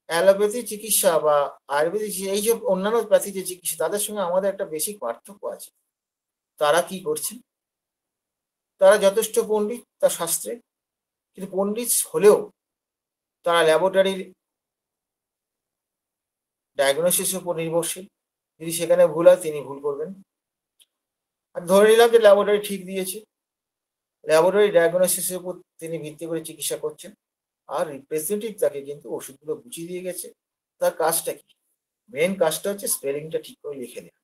অ্যালোপ্যাথি চিকিৎসা বা আয়ুর্বেদিক এই যে অন্যান্য প্যাথি যে চিকিৎসা, তাদের সঙ্গে আমাদের একটা বেসিক পার্থক্য আছে। তারা কি করছে? তারা যথেষ্ট পণ্ডিত তার শাস্ত্রে, কিন্তু পণ্ডিত হলেও তারা ল্যাবরেটরির ডায়াগনোসিসের উপর নির্ভরশীল। যদি সেখানে ভুল হয়, তিনি ভুল করবেন। আর ধরে নিলাম যে ল্যাবরেটরি ঠিক দিয়েছে, ল্যাবরেটরি ডায়াগনোসিসের উপর তিনি ভিত্তি করে চিকিৎসা করছেন, আর রিপ্রেজেন্টেটিভ তাকে কিন্তু ওষুধগুলো বুঝিয়ে দিয়ে গেছে। তার কাজটা কি? মেন কাজটা হচ্ছে স্পেলিংটা ঠিক করে লিখে দেওয়া।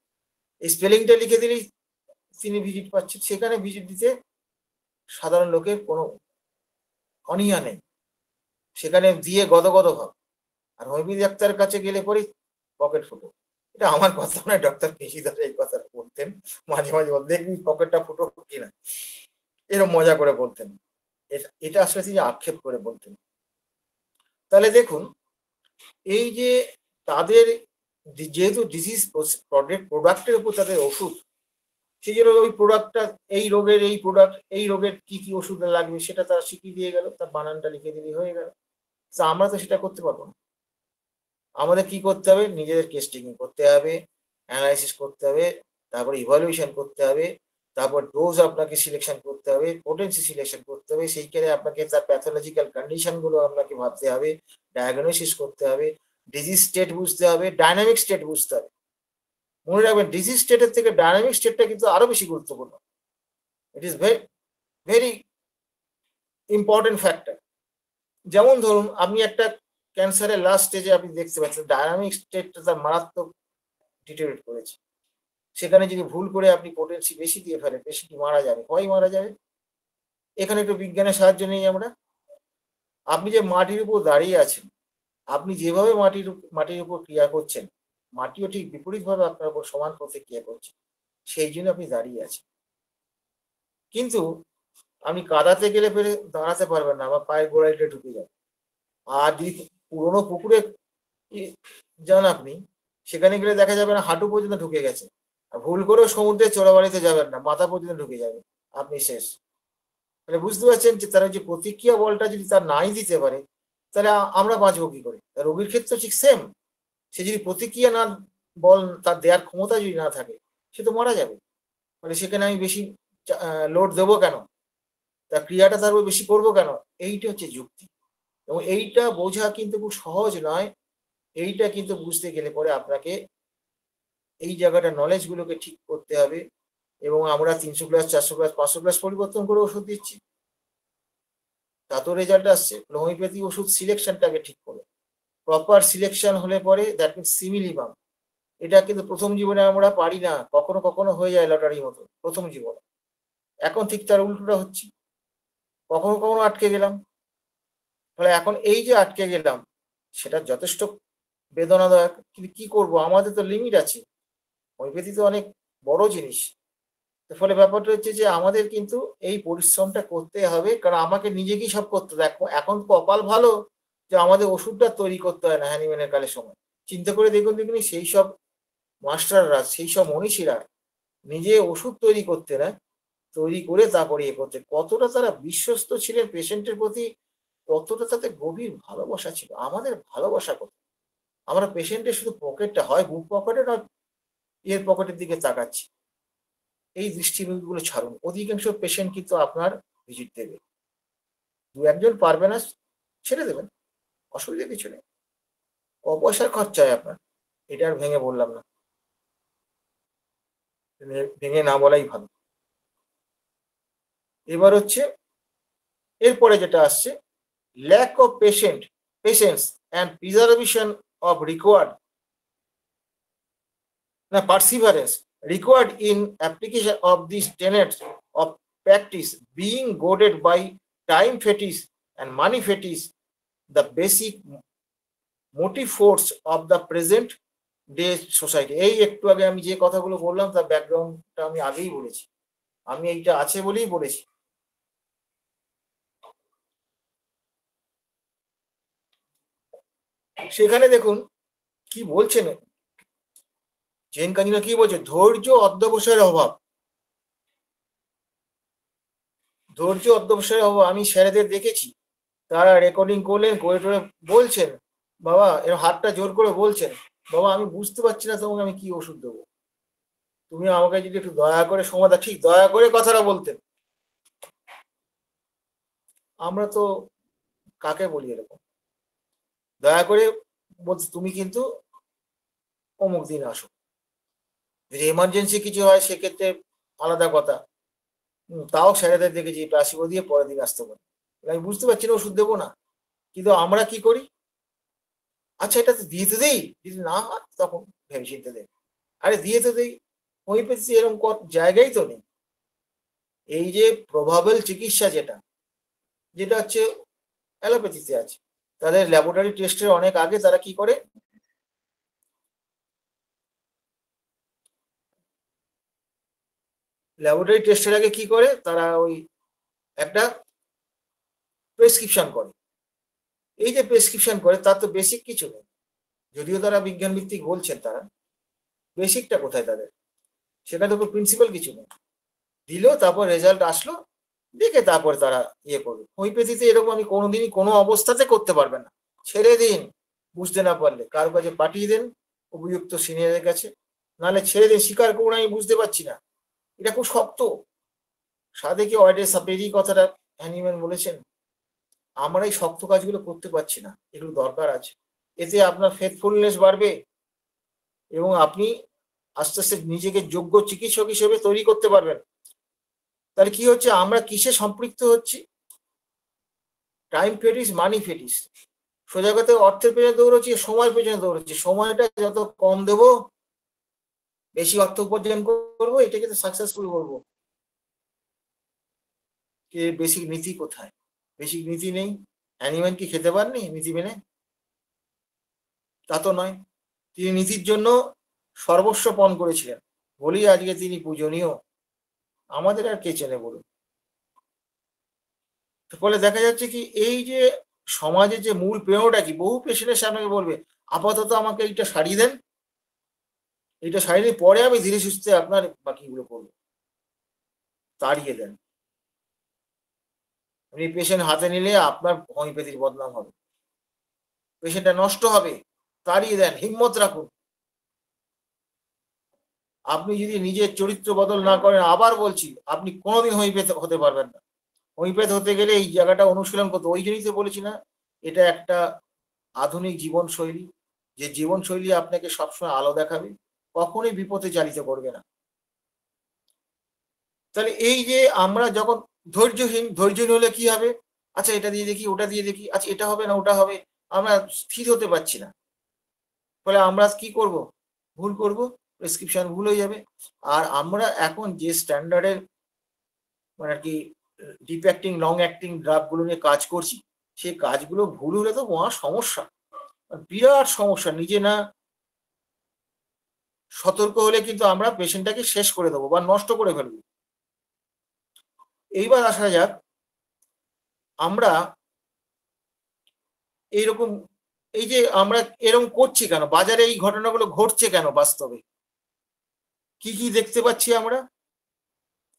এই স্পেলিংটা লিখে দিলেই তিনি ভিজিট পাচ্ছেন। সেখানে ভিজিট দিতে সাধারণ লোকের কোনো অনীহা নেই, সেখানে দিয়ে গদগদ ভাব। আর হোমিওপ্যাথি ডাক্তারের কাছে গেলে পরেই পকেট ফুটো। এটা আমার কথা নয়, ডক্টর পেশিধর এই কথাটা বলতেন। মাঝে মাঝে বলতেন, দেখবি পকেটটা ফুটো কিনা, এরকম মজা করে বলতেন। এটা আসলে তিনি আক্ষেপ করে বলতেন। তাহলে দেখুন, এই যে তাদের যেহেতু ডিজিজ প্রোডাক্টের উপর তাদের ওষুধ, সেই জন্য ওই প্রোডাক্টটা, এই রোগের এই প্রোডাক্ট, এই রোগের কি কি ওষুধ লাগবে সেটা তারা শিখিয়ে দিয়ে গেল, তার বানানটা লিখে দিলে হয়ে গেল। তা আমরা তো সেটা করতে পারবো না। আমাদের কি করতে হবে? নিজেদের কেস টেকিং করতে হবে, অ্যানালাইসিস করতে হবে, তারপর ইভালুয়েশন করতে হবে, তারপর ডোজ আপনাকে সিলেকশন করতে হবে, পোটেন্সি সিলেকশন করতে হবে, সেইখানে আপনাকে তার প্যাথোলজিক্যাল কন্ডিশন গুলো আপনাকে ভাবতে হবে, ডায়াগনোসিস করতে হবে, ডিজিজ স্টেট বুঝতে হবে, ডাইনামিক স্টেট বুঝতে হবে। মনে রাখবেন, ডিজিজ স্টেটের থেকে ডাইনামিক স্টেটটা কিন্তু আরো বেশি গুরুত্বপূর্ণ। It is very very important factor. যেমন ধরুন, আপনি একটা ক্যান্সারের লাস্ট স্টেজে আপনি দেখতে পাচ্ছেন ডায়নামিক স্টেটটা তার মারাত্মক ডিটেরিয়েট করেছে। সেখানে যদি ভুল করে আপনি পোটেন্সি বেশি দিয়ে ফেলেন, পেশেন্টটি মারা যাবে। হয় মারা যাবে। এখানে একটু বিজ্ঞানের সাহায্য নেই আমরা। আপনি যে মাটির উপর দাঁড়িয়ে আছেন, আপনি যেভাবে মাটির উপর ক্রিয়া করছেন, মাটিও ঠিক বিপরীতভাবে আপনার উপর সমান প্রতিক্রিয়া করছে। সেই জন্য আপনি দাঁড়িয়ে আছেন। কিন্তু আপনি কাদাতে গেলে ফেলে দাঁড়াতে পারবেন না, বা পায়ের গোড়ালিতে ঢুকে যাবে। আর যদি পুরোনো পুকুরে যান আপনি, সেখানে গেলে দেখা যাবে না হাঁটু পর্যন্ত ঢুকে গেছে। আর ভুল করেও সমুদ্রে চোরাবালিতে যাবেন না, মাথা পর্যন্ত ঢুকে যাবে, আপনি শেষ। মানে বুঝতে পারছেন যে তারা যে প্রতিক্রিয়া বলটা যদি তার নাই দিতে পারে, তাহলে আমরা বাঁচবো কি করে? রোগীর ক্ষেত্রে ঠিক সেম, সে যদি প্রতিক্রিয়া না বল তার দেওয়ার ক্ষমতা যদি না থাকে, সে তো মারা যাবে। মানে সেখানে আমি বেশি লোড দেবো কেন, তার ক্রিয়াটা তার উপর বেশি করবো কেন? এইটা হচ্ছে যুক্তি। এবং এইটা বোঝা কিন্তু খুব সহজ নয়। এইটা কিন্তু বুঝতে গেলে পরে আপনাকে এই জায়গাটা নলেজ গুলোকে ঠিক করতে হবে। এবং আমরা 300 ক্লাস, 400 ক্লাস, 500 ক্লাস পরিবর্তন করে ওষুধ দিচ্ছি, তাতেও রেজাল্ট আসছে। হোমিওপ্যাথি ওষুধ সিলেকশনটাকে ঠিক করে, প্রপার সিলেকশন হলে পরে দ্যাট মিনস সিমিলিবাম। এটা কিন্তু প্রথম জীবনে আমরা পারি না, কখনো কখনো হয়ে যায় লটারির মতো প্রথম জীবনে। এখন ঠিক তার উল্টোটা হচ্ছে, কখনো কখনো আটকে গেলাম। ফলে এখন এই যে আটকে গেলাম, সেটা যথেষ্ট বেদনাদায়ক, কিন্তু কি করব, আমাদের তো লিমিট আছে। হোমিওপ্যাথি তো অনেক বড় জিনিস। ফলে ব্যাপারটা হচ্ছে যে আমাদের কিন্তু এই পরিশ্রমটা করতে হবে, কারণ আমাকে নিজেকেই সব করতে হবে। এখন কপাল ভালো যে আমাদের ওষুধটা তৈরি করতে হয় না হ্যানিম্যানের কালের সময়। চিন্তা করে দেখুন সেই সব মাস্টাররা, সেই সব মনীষীরা নিজে ওষুধ তৈরি করতে না, তৈরি করে তারপরে ইয়ে করতে, কতটা তারা বিশ্বস্ত ছিলেন পেশেন্টের প্রতি, কতটা তাদের গভীর ভালোবাসা ছিল। আমাদের ভালোবাসা কত, আমরা পেশেন্টের শুধু পকেটটা হয় বুক পকেটে না এর পকেটের দিকে তাকাচ্ছি। এই দৃষ্টিভঙ্গিগুলো ছাড়ুন। অধিকাংশ পেশেন্ট কিন্তু আপনার ভিজিট দেবে, দু একজন পারবে না, ছেড়ে দেবেন, অসুবিধা কিছু নেই। পয়সার খরচা হয় আপনার, এটা আর ভেঙে বললাম না, ভেঙে না বলাই ভালো। এবার হচ্ছে এরপরে যেটা আসছে, lack of patience and preservation of perseverance required in application of these tenets of practice, being goaded by time fetish and money fetish, the basic motive force of the present day society. এই একটু আগে আমি যে কথাগুলো বললাম তার ব্যাকগ্রাউন্ডটা আমি আগেই বলেছি, আমি এইটা আছে বলেই বলেছি। সেখানে দেখুন কি বলছেন জেন কাঞ্জিনা, কি বলছে, ধৈর্য অধ্যবসায়ের অভাব। ধৈর্য অধ্যবসায়ের অভাব। আমি স্যারেদের দেখেছি, তারা রেকর্ডিং করলেন, করে টোরে বলছেন, বাবা এর হাতটা জোর করে বলছেন, বাবা আমি বুঝতে পারছি না তোমাকে আমি কি ওষুধ দেবো, তুমি আমাকে যদি একটু দয়া করে সমাধান, ঠিক দয়া করে কথাটা বলতেন। আমরা তো কাকে বলি এরকম, দয়া করে বলছি তুমি কিন্তু অমুক দিন আসো, যদি এমার্জেন্সি কিছু হয় সেক্ষেত্রে আলাদা কথা। তাও স্যারেদের দেখেছি প্লাসিবো দিয়ে পরের দিন আসতে পারে। আমি বুঝতে পারছি না, ওষুধ দেবো না। কিন্তু আমরা কি করি, আচ্ছা এটা তো দিয়ে তো দেই, যদি না হয় তখন ভেবে চিনতে দেয়, আরে দিয়ে তো দেই। হোমিওপ্যাথি এরকম জায়গায় তো নেই। এই যে প্রভাবেল চিকিৎসা যেটা যেটা হচ্ছে অ্যালোপ্যাথিতে আছে, তাদের ল্যাবরেটরি টেস্টের অনেক আগে তারা কি করে, ল্যাবরেটরি টেস্টের আগে কি করে তারা ওই একটা প্রেসক্রিপশন করে। এই যে প্রেসক্রিপশন করে তার তো বেসিক কিছু নেই, যদিও তারা বিজ্ঞান ভিত্তিক বলছেন, তারা বেসিকটা কোথায় তাদের, সেটা তো প্রিন্সিপাল কিছু নেই। দিল, তারপর রেজাল্ট আসলো, দেখে তারপর তারা ইয়ে করবে। হোমিওপ্যাথিতে এরকম আমি কোনোদিনই কোনো অবস্থাতে করতে পারবেন না। ছেড়ে দিন, বুঝতে না পারলে কারো কাছে পাঠিয়ে দেন উপযুক্ত সিনিয়রের কাছে, নাহলে ছেড়ে দিন, স্বীকার করুন আমি বুঝতে পারছি না। এটা খুব শক্ত। সাদেকে ওয়াইডে সাপেরি কথাটা হ্যানিম্যান বলেছেন। আমরা এই শক্ত কাজগুলো করতে পারছি না, এগুলো দরকার আছে। এতে আপনার ফেথফুলনেস বাড়বে এবং আপনি আস্তে আস্তে নিজেকে যোগ্য চিকিৎসক হিসেবে তৈরি করতে পারবেন। তাহলে কি হচ্ছে, আমরা কিসে সম্পৃক্ত হচ্ছি, টাইম ফেটিস, মানি ফেটিস। সোজা কথা অর্থের পেছনে দৌড়চ্ছি, সময়ের পেছনে দৌড়চ্ছি। সময়টা যত কম দেব, বেশি অর্থ উপার্জন করবো, এটাকে তো সাকসেসফুল করবো। কে বেসিক নীতি কোথায়? বেসিক নীতি নেই। অ্যানিম্যান কি খেতে পারেনি নীতি মেনে? তা তো নয়। তিনি নীতির জন্য সর্বস্ব পণ করেছিলেন বলেই আজকে তিনি পূজনীয়। আমাদের আর কে চেনে বলুন? ফলে দেখা যাচ্ছে কি, এই যে সমাজের যে মূল পেয়টা কি, বহু পেশেন্টের সামনে বলবে আপাতত আমাকে এইটা সারিয়ে দেন, এটা সারিয়ে পরে আমি ধীরে সুস্থে আপনার বাকিগুলো করবো। তাড়িয়ে দেন। আপনি পেশেন্ট হাতে নিলে আপনার হোমিওপ্যাথির বদনাম হবে, পেশেন্টটা নষ্ট হবে। তাড়িয়ে দেন, হিম্মত রাখুন। আপনি যদি নিজের চরিত্র বদল না করেন, আবার বলছি, আপনি কোনোদিন হোমিওপ্যাথ হতে পারবেন না। হোমিওপ্যাথ হতে গেলে এই জায়গাটা অনুশীলন করতে, ওই জন্যই তো বলেছি না, এটা একটা আধুনিক জীবনশৈলী, যে জীবনশৈলী আপনাকে সবসময় আলো দেখাবে, কখনোই বিপথে চালিত করবে না। তাহলে এই যে আমরা যখন ধৈর্যহীন হলে কি হবে? আচ্ছা এটা দিয়ে দেখি, ওটা দিয়ে দেখি, আচ্ছা এটা হবে না ওটা হবে, আমরা স্থির হতে পারছি না। ফলে আমরা কি করব? ভুল করব, প্রেসক্রিপশন ভুল হয়ে যাবে। আর আমরা এখন যে স্ট্যান্ডার্ডের মানে আর কি ডিপ অ্যাক্টিং লং অ্যাক্টিং ড্রাগগুলো নিয়ে কাজ করছি, সেই কাজগুলো ভুল হলে তো মহা সমস্যা, বিরাট সমস্যা। নিজে না সতর্ক হলে কিন্তু আমরা পেশেন্টটাকে শেষ করে দেবো বা নষ্ট করে ফেলবো। এইবার আসা যাক, আমরা এইরকম এই যে আমরা এরকম করছি কেন, বাজারে এই ঘটনাগুলো ঘটছে কেন, বাস্তবে কি কি দেখতে পাচ্ছি আমরা?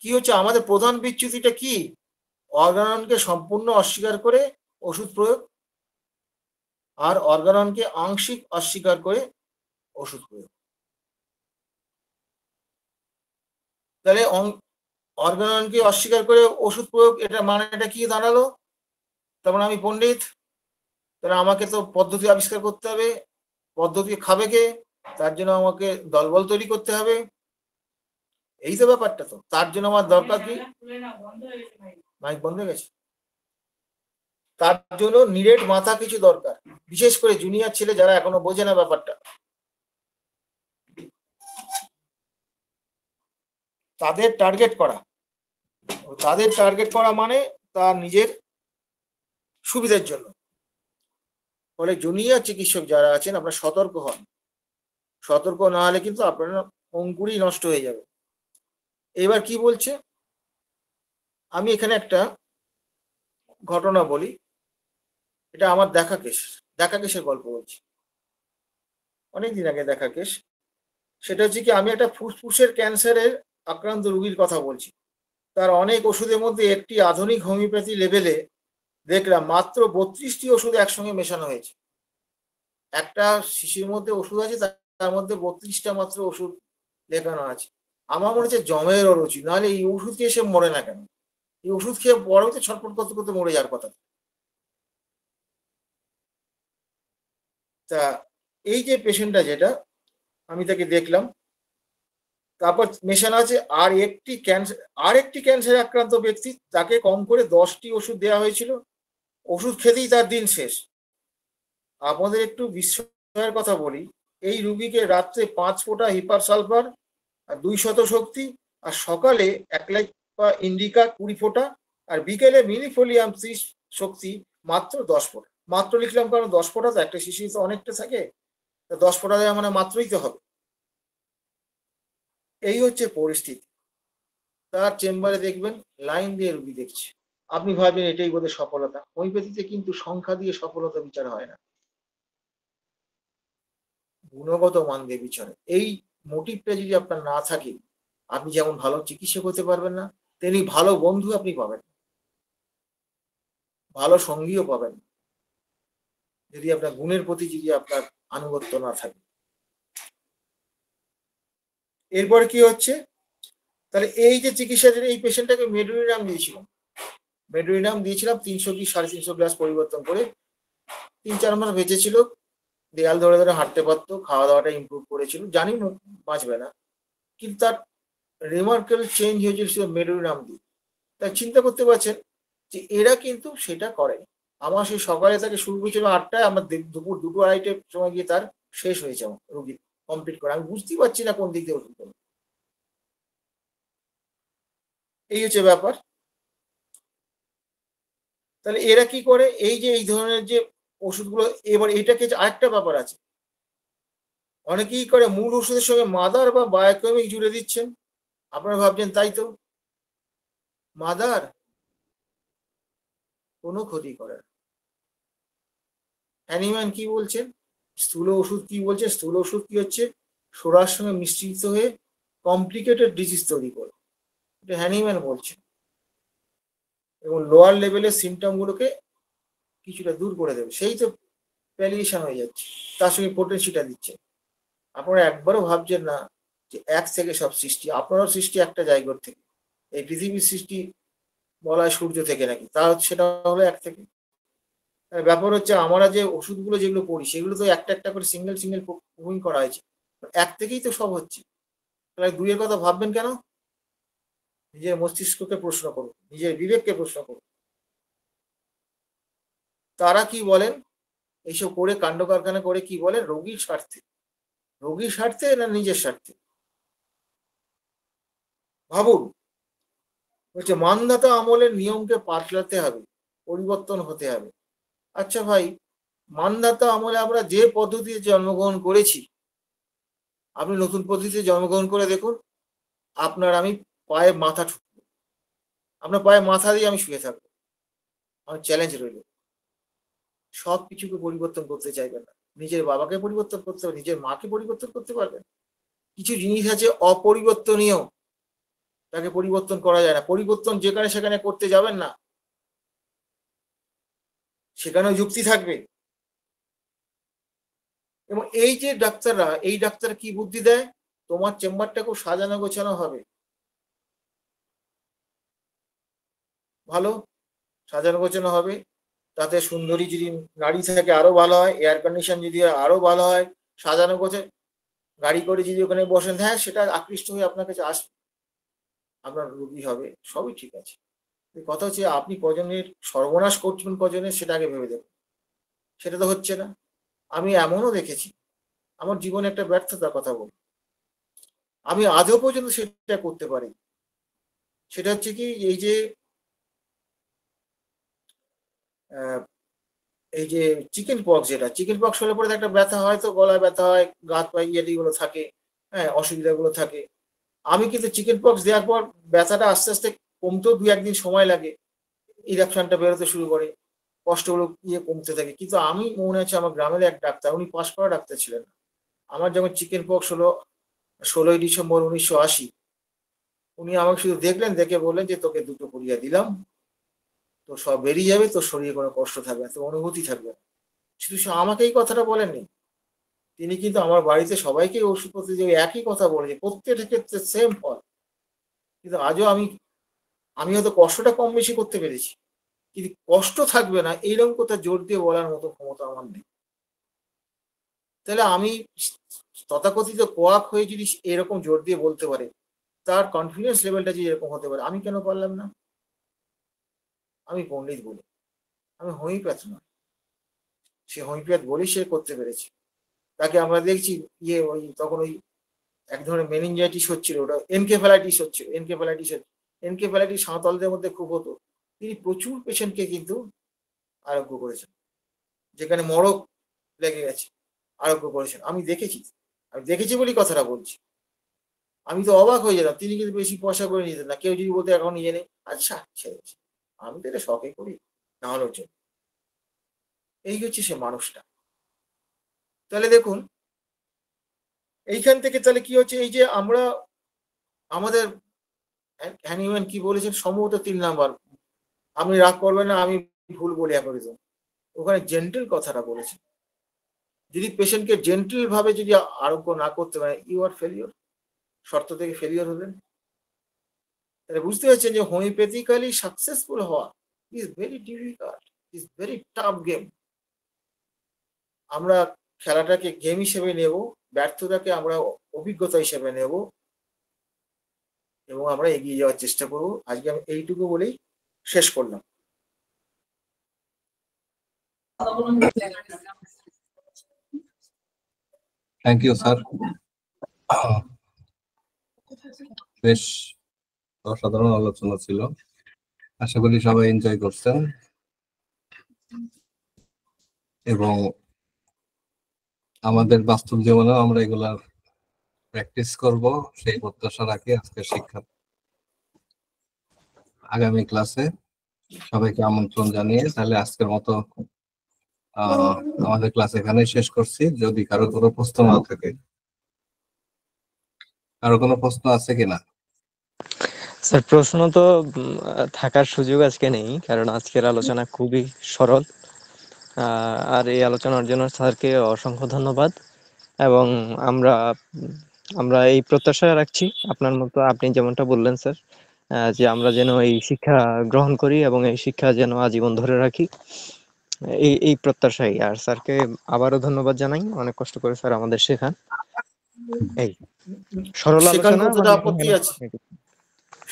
কি হচ্ছে আমাদের প্রধান বিচ্যুতিটা কি? অর্গাননকে সম্পূর্ণ অস্বীকার করে ওষুধ প্রয়োগ, আর অর্গাননকে আংশিক অস্বীকার করে ওষুধ প্রয়োগ। তাহলে অর্গাননকে অস্বীকার করে ওষুধ প্রয়োগ, এটা মানেটা কি দাঁড়ালো? তারপরে আমি পণ্ডিত, তাহলে আমাকে তো পদ্ধতি আবিষ্কার করতে হবে। পদ্ধতি খাবে কে? তার জন্য আমাকে দলবল তৈরি করতে হবে। এই তো ব্যাপারটা। তো তার জন্য আমার দরকার কি? মাইক বন্ধ হয়ে গেছে। তার জন্য নিরেট মাথা কিছু দরকার, বিশেষ করে জুনিয়র ছেলে যারা এখনো বোঝে না ব্যাপারটা, তাদের টার্গেট করা। তাদের টার্গেট করা মানে তার নিজের সুবিধার জন্য। ফলে জুনিয়র চিকিৎসক যারা আছেন, আপনারা সতর্ক হন। সতর্ক না হলে কিন্তু আপনার অঙ্কুরই নষ্ট হয়ে যাবে। এবার কি বলছে, আমি এখানে একটা ঘটনা বলি। এটা আমার দেখা কেসের গল্প বলছি, অনেকদিন আগে দেখা কেস। সেটা হচ্ছে কি, আমি একটা ফুসফুসের ক্যান্সারের আক্রান্ত রোগীর কথা বলছি। তার অনেক ওষুধের মধ্যে একটি আধুনিক হোমিওপ্যাথি লেভেলে দেখলাম মাত্র 32টি ওষুধ একসঙ্গে মেশানো হয়েছে। একটা শিশির মধ্যে ওষুধ আছে, তার মধ্যে 32টা মাত্র ওষুধ লেখানো আছে। আমার মনে হচ্ছে জমের অরুচি, নাহলে এই ওষুধ খেয়ে সে মরে না কেন? এই ওষুধ খেয়ে বড় হতে ছটফট করতে করতে মরে যাওয়ার কথা। তা এই যে পেশেন্টটা, যেটা আমি তাকে দেখলাম, তারপর মেশানো আছে আর একটি ক্যান্সারে আক্রান্ত ব্যক্তি, তাকে কম করে 10টি ওষুধ দেওয়া হয়েছিল। ওষুধ খেতেই তার দিন শেষ। আপনাদের একটু বিস্ময়ের কথা বলি, এই রুগীকে রাত্রে 5 ফোঁটা হিপার সালফার আর 200 শক্তি, আর সকালে 1 লাখ ইন্ডিকা 20 ফোঁটা, আর বিকেলে মিলিফোলিয়াম 30 শক্তি মাত্র 10 ফোঁটা। মাত্র লিখলাম কারণ 10 ফোঁটা তো একটা শিশির তো অনেকটা থাকে, 10 ফোঁটা দেওয়া মানে মাত্রই তো হবে। এই হচ্ছে পরিস্থিতি। তার চেম্বারে দেখবেন লাইন দিয়ে রুগী দেখছে। আপনি ভাববেন এটাই বোধহয় সফলতা। হোমিওপ্যাথিতে কিন্তু সংখ্যা দিয়ে সফলতা বিচার হয় না, গুণগত মান দিয়ে বিচার। এই মোটিভটা যদি আপনার না থাকে, আপনি যেমন ভালো চিকিৎসক হতে পারবেন না, তেমনি ভালো বন্ধু আপনি পাবেন, ভালো সঙ্গীও পাবেন, যদি আপনার গুণের প্রতি যদি আপনার আনুগত্য না থাকে। এরপরে কি হচ্ছে, তাহলে এই যে চিকিৎসা, এই পেশেন্টটাকে মেডোরিনাম দিয়েছিলাম 300 কি 350 গ্লাস পরিবর্তন করে। 3-4 মাস বেঁচেছিল, দেয়াল ধরে ধরে হাঁটতে পারতো, খাওয়া দাওয়াটা ইমপ্রুভ করেছিল, জানি বাঁচবে না, কিন্তু তার রিমার্কেবল চেঞ্জ হয়েছিল মেডোরিনাম দিয়ে। তাই চিন্তা করতে পারছেন যে এরা কিন্তু সেটা করে। আমার সেই সকালে তাকে শুরু করেছিল 8টায়, আমার দুপুর 2-2:30টার সময় গিয়ে তার শেষ হয়েছে আমার রোগী কমপ্লিট করে। আমি বুঝতেই পারছি না কোন দিক দিয়ে ওষুধ দেবো। এই হচ্ছে ব্যাপার। তাহলে এরা কি করে, এই যে এই ধরনের যে ওষুধগুলো, এবার এটাকে আরেকটা ব্যাপার আছে, অনেকেই করে মূল ওষুধের সঙ্গে মাদার বা বায়োকেমিক জুড়ে দিচ্ছেন। আপনারা ভাবছেন তাই তো, মাদার কোনো ক্ষতি করে না। অ্যানিম্যান কি বলছেন, স্থূল ওষুধ কি বলছে, স্থূল ওষুধ কি হচ্ছে, সোরার সঙ্গে মিশ্রিত হয়ে কমপ্লিকেটেড ডিজিজ তৈরি করে, এটা হ্যানিম্যান বলছে, এবং লোয়ার লেভেলের সিমটমগুলোকে কিছুটা দূর করে দেবে, সেই তো প্যালিয়েশন হয়ে যাচ্ছে, তার সঙ্গে পোটেন্সিটা দিচ্ছে। আপনারা একবারও ভাবছেন না যে এক থেকে সব সৃষ্টি, আপনারও সৃষ্টি একটা জায়গার থেকে, এই পৃথিবীর সৃষ্টি বলা হয় সূর্য থেকে নাকি, তা সেটা হলো এক থেকে। ব্যাপার হচ্ছে আমরা যে ওষুধগুলো যেগুলো করি সেগুলো তো একটা একটা করে সিঙ্গেল সিঙ্গেল প্রুভিং করা হয়েছে, এক থেকেই তো সব হচ্ছে, তাহলে দুইয়ের কথা ভাববেন কেন? নিজের মস্তিষ্ককে প্রশ্ন করুন, নিজের বিবেককে প্রশ্ন করুন। তারা কি বলেন এইসব করে, কাণ্ড কারখানা করে কি বলেন? রোগীর স্বার্থে। রোগীর স্বার্থে না নিজের স্বার্থে? ভাবুন, হচ্ছে মানধাতা আমলের নিয়মকে পাল্টাতে হবে, পরিবর্তন হতে হবে। আচ্ছা ভাই, মানধাতা আমলে আমরা যে পদ্ধতিতে জন্মগ্রহণ করেছি, আপনি নতুন পদ্ধতিতে জন্মগ্রহণ করে দেখুন, আপনার আমি পায়ে মাথা ঠুকবো, আপনার পায়ে মাথা দিয়ে আমি শুয়ে থাকবো, আমার চ্যালেঞ্জ রইল। সব কিছুকে পরিবর্তন করতে চাইবেন না, নিজের বাবাকে পরিবর্তন করতে হবে, নিজের মাকে পরিবর্তন করতে পারবেন। কিছু জিনিস আছে অপরিবর্তনীয়, তাকে পরিবর্তন করা যায় না। পরিবর্তন যেখানে সেখানে করতে যাবেন না, সেখানেও যুক্তি থাকবে। এবং এই যে ডাক্তাররা, এই ডাক্তার কি বুদ্ধি দেয়, তোমার চেম্বারটা খুব সাজানো গোছানো হবে, ভালো সাজানো গোছানো হবে, তাতে সুন্দরী যদি গাড়ি থাকে আরো ভালো হয়, এয়ার কন্ডিশন যদি হয় আরো ভালো হয়, সাজানো গোছানো গাড়ি করে যদি ওখানে বসেন, হ্যাঁ সেটা আকৃষ্ট হয়ে আপনার কাছে আসবে, আপনার রোগী হবে, সবই ঠিক আছে। কথা হচ্ছে আপনি কজনের সর্বনাশ করছেন, কজনের সেটা আগে ভেবে দেখুন। সেটা তো হচ্ছে না। আমি এমনও দেখেছি, আমার জীবনে একটা ব্যর্থতার কথা বলি, আমি আজও পর্যন্ত সেটা করতে পারি। সেটা হচ্ছে কি, এই যে চিকেন পক্স, যেটা চিকেন পক্স হলে পরে একটা ব্যথা হয়, তো গলায় ব্যথা হয়, গাত পায়ে ইয়েগুলো থাকে, হ্যাঁ অসুবিধাগুলো থাকে। আমি কিন্তু চিকেন পক্স দেওয়ার পর ব্যথাটা আস্তে আস্তে কমতেও 2-1 দিন সময় লাগে, ইরাপশনটা বেরোতে শুরু করে, কষ্টগুলো কমতে থাকে। কিন্তু আমি মনে আছে আমার গ্রামের এক ডাক্তার, উনি পাশ করা ডাক্তার ছিলেন। আমার যখন চিকেন পক্স হলো 16ই ডিসেম্বর 1980, উনি আমাকে শুধু দেখলেন, দেখে বললেন যে তোকে 2টো পুড়িয়ে দিলাম, তো সব বেরিয়ে যাবে, তোর শরীরে কোনো কষ্ট থাকবে না, তোর অনুভূতি থাকবে না। শুধু সে আমাকে এই কথাটা বলেননি, তিনি কিন্তু আমার বাড়িতে সবাইকে ওষুধপত্র যে একই কথা বলেছে, প্রত্যেকটা ক্ষেত্রে সেম ফল। কিন্তু আজও আমি হয়তো কষ্টটা কম বেশি করতে পেরেছি, কিন্তু কষ্ট থাকবে না এইরকম কথা জোর দিয়ে বলার মতো ক্ষমতা আমার নেই। তাহলে আমি তথাকথিত কোয়াক হয়ে যদি এরকম জোর দিয়ে বলতে পারে, তার কনফিডেন্স লেভেলটা যদি এরকম হতে পারে, আমি কেন পারলাম না? আমি পণ্ডিত বলি, আমি হোমিওপ্যাথ নয়। সে হোমিওপ্যাথ বলি সে করতে পেরেছে। তাকে আমরা দেখছি ওই তখন ওই এক ধরনের মেনিনজাইটিস হচ্ছিল, ওটা এনকেফ্যালাইটিস হচ্ছিল, এনকেফ্যালাইটিস সাঁওতালদের মধ্যে খুব হতো। তিনি প্রচুর পেশেন্টকে কিন্তু আরোগ্য করেছেন, যেখানে মরক লেগে গেছে আরোগ্য করেছেন। আমি দেখেছি বলেই কথাটা বলছি। আমি তো অবাক হয়ে যেতাম, তিনি কিন্তু বেশি পয়সা করে নিতেন না। কেউ যদি বলতে এখন নিয়ে নেই, আচ্ছা ছেড়ে, আমি তো এটা শখে করি, না হলেও চল। এই হচ্ছে সে মানুষটা। তাহলে দেখুন, এইখান থেকে তাহলে কি হচ্ছে, এই যে আমরা আমাদের হ্যানিম্যান কি বলেছেন, সম্ভবত 3 নাম্বার, আপনি রাগ করবেন না আমি ভুল বলি অ্যাপোরিজম, ওখানে জেন্টেল কথাটা বলেছেন। যদি পেশেন্টকে জেন্টেল ভাবে যদি আরোগ্য না করতে পারে, ইউ আর ফেলিওর, শর্ত থেকে ফেলিওর হলেন। তাহলে বুঝতে পারছেন যে হোমিওপ্যাথিক্যালি সাকসেসফুল হওয়া is very difficult, is very tough game. আমরা খেলাটাকে গেম হিসেবে নেব, ব্যর্থতাকে আমরা অভিজ্ঞতা হিসেবে নেব, এবং আমরা এগিয়ে যাওয়ার চেষ্টা করব। আজকে আমি এইটুকু বলেই শেষ করলাম। থ্যাংক ইউ স্যার, বেশ অসাধারণ আলোচনা ছিল। আশা করি সবাই এনজয় করছেন এবং আমাদের বাস্তব জীবনেও আমরা এগুলার প্র্যাকটিস করব, সেই প্রত্যাশা রাখি আজকের শিক্ষা। আগামী ক্লাসে সবাইকে আমন্ত্রণ জানিয়ে তাহলে আজকের মতো আমাদের ক্লাস এখানেই শেষ করছি। যদি কারো কোনো প্রশ্ন না থাকে আরো কোনো প্রশ্ন আছে কিনা? স্যার প্রশ্ন তো থাকার সুযোগ আজকে নেই, কারণ আজকের আলোচনা খুবই সরল। আর এই আলোচনার জন্য স্যারকে অসংখ্য ধন্যবাদ। এবং আমরা আমরা এই প্রত্যাশা রাখছি আপনার মতো, আপনি যেমনটা বললেন স্যার, যে আমরা যেন এই শিক্ষা গ্রহণ করি এবং এই শিক্ষা যেন আজীবন ধরে রাখি, এই প্রত্যাশাই। আর স্যারকে আবারও ধন্যবাদ জানাই, অনেক কষ্ট করে স্যার আমাদের শেখান। এই সরল সেখান আলোচনা কতটা মানে আপত্তি আছে?